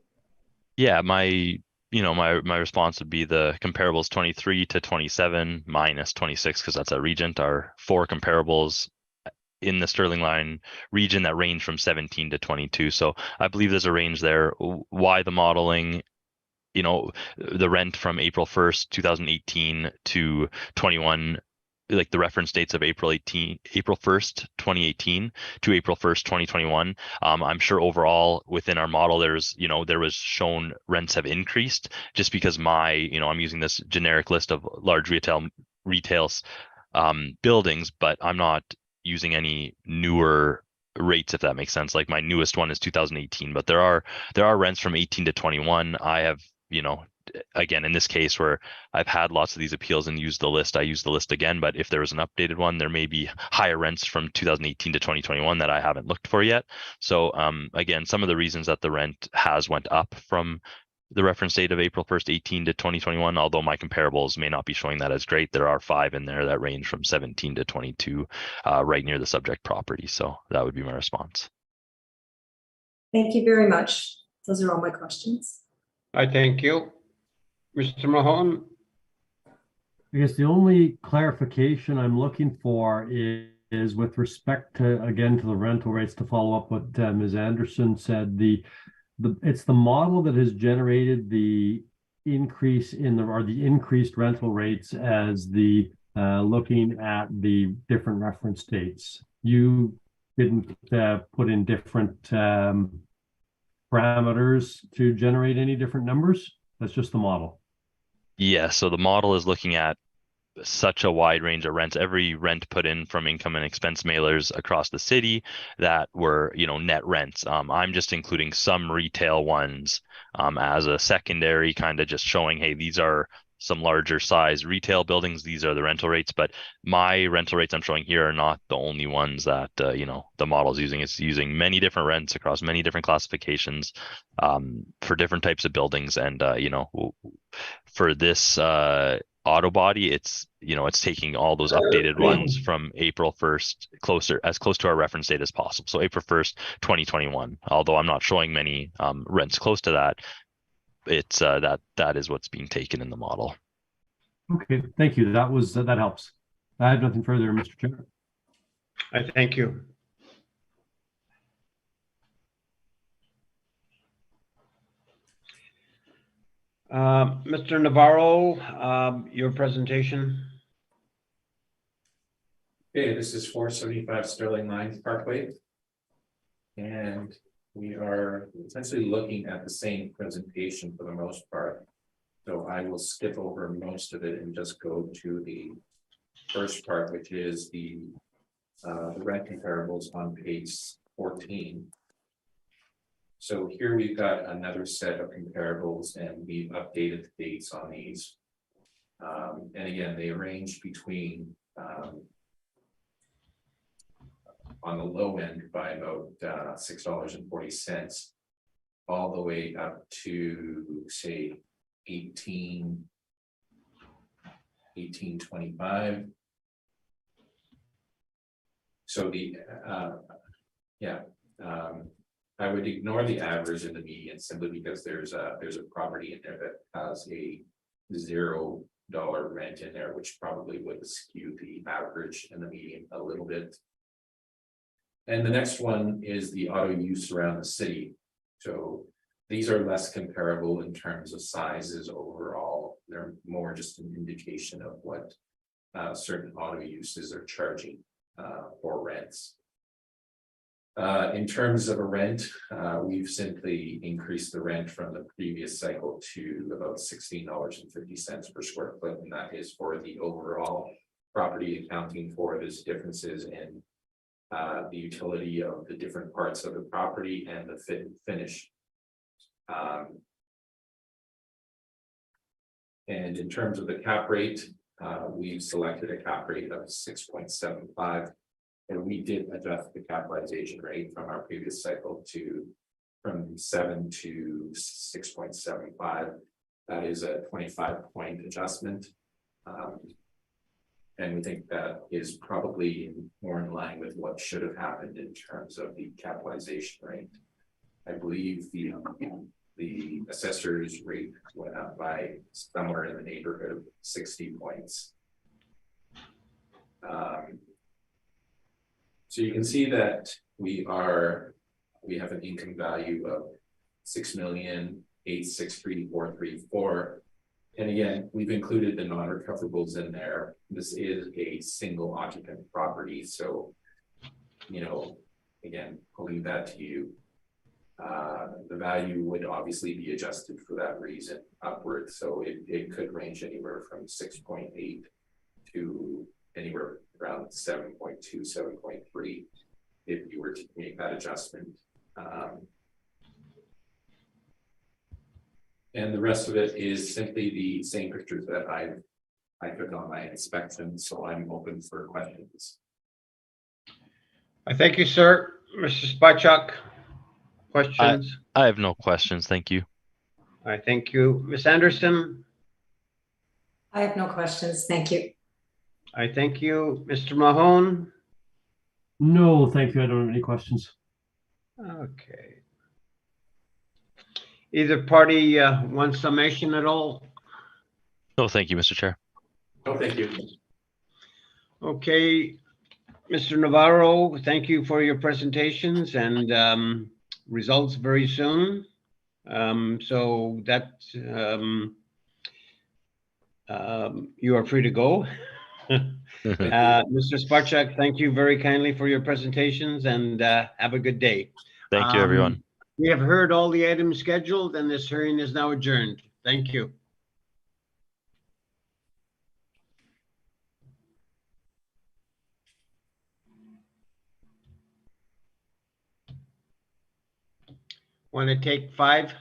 Yeah, my response would be the comparables 23 to 27 minus 26, because that's a Regent, are 4 comparables in the Sterling Line region that range from 17 to 22. So I believe there's a range there. Why the modeling? The rent from April 1st, 2018 to 21, like the reference dates of April 1st, 2018 to April 1st, 2021. I'm sure overall within our model, there was shown rents have increased, just because I'm using this generic list of large retail buildings, but I'm not using any newer rates, if that makes sense. Like my newest one is 2018, but there are rents from 18 to 21. I have, again, in this case where I've had lots of these appeals and used the list, I use the list again, but if there was an updated one, there may be higher rents from 2018 to 2021 that I haven't looked for yet. So again, some of the reasons that the rent has went up from the reference date of April 1st, 18 to 2021, although my comparables may not be showing that as great, there are 5 in there that range from 17 to 22, right near the subject property. So that would be my response. Thank you very much. Those are all my questions. I thank you. Mr. Mahone? I guess the only clarification I'm looking for is with respect to, again, to the rental rates, to follow up what Ms. Anderson said, it's the model that has generated the increase the increased rental rates as the looking at the different reference dates. You didn't put in different parameters to generate any different numbers. That's just the model. Yeah, so the model is looking at such a wide range of rents. Every rent put in from income and expense mailers across the city that were, net rents. I'm just including some retail ones as a secondary, kind of just showing, hey, these are some larger size retail buildings. These are the rental rates, but my rental rates I'm showing here are not the only ones that, the model is using. It's using many different rents across many different classifications for different types of buildings. And, for this auto body, it's taking all those updated ones from April 1st as close to our reference date as possible. So April 1st, 2021, although I'm not showing many rents close to that, it's that is what's being taken in the model. Okay, thank you. That helps. I have nothing further, Mr. Chair. I thank you. Mr. Navarro, your presentation. Okay, this is 475 Sterling Line Parkway. And we are essentially looking at the same presentation for the most part. So I will skip over most of it and just go to the first part, which is the rent comparables on page 14. So here we've got another set of comparables, and we've updated the dates on these. And again, they range between on the low end by about $6.40 all the way up to, say, 1825. So I would ignore the average and the median simply because there's a property in there that has a $0 rent in there, which probably would skew the average and the median a little bit. And the next one is the auto use around the city. So these are less comparable in terms of sizes overall. They're more just an indication of what certain auto uses are charging for rents. In terms of a rent, we've simply increased the rent from the previous cycle to about $16.50 per square foot, and that is for the overall property, accounting for those differences in the utility of the different parts of the property and the fit and finish. And in terms of the cap rate, we've selected a cap rate of 6.75. And we did adjust the capitalization rate from our previous cycle from 7 to 6.75. That is a 25-point adjustment. And we think that is probably more in line with what should have happened in terms of the capitalization rate. I believe the assessor's rate went up by somewhere in the neighborhood of 60 points. So you can see that we have an income value of $6,863,434. And again, we've included the non-recoverables in there. This is a single occupant property. So, again, I'll leave that to you. The value would obviously be adjusted for that reason upward. So it could range anywhere from 6.8 to anywhere around 7.2, 7.3 if you were to make that adjustment. And the rest of it is simply the same pictures that I took on my inspection. So I'm open for questions. I thank you, sir. Mr. Spachuk, questions? I have no questions. Thank you. I thank you. Ms. Anderson? I have no questions. Thank you. I thank you. Mr. Mahone? No, thank you. I don't have any questions. Okay. Either party want summation at all? No, thank you, Mr. Chair. Oh, thank you. Okay. Mr. Navarro, thank you for your presentations and results very soon. So that you are free to go. Mr. Spachuk, thank you very kindly for your presentations and have a good day. Thank you, everyone. We have heard all the items scheduled and this hearing is now adjourned. Thank you. Want to take five?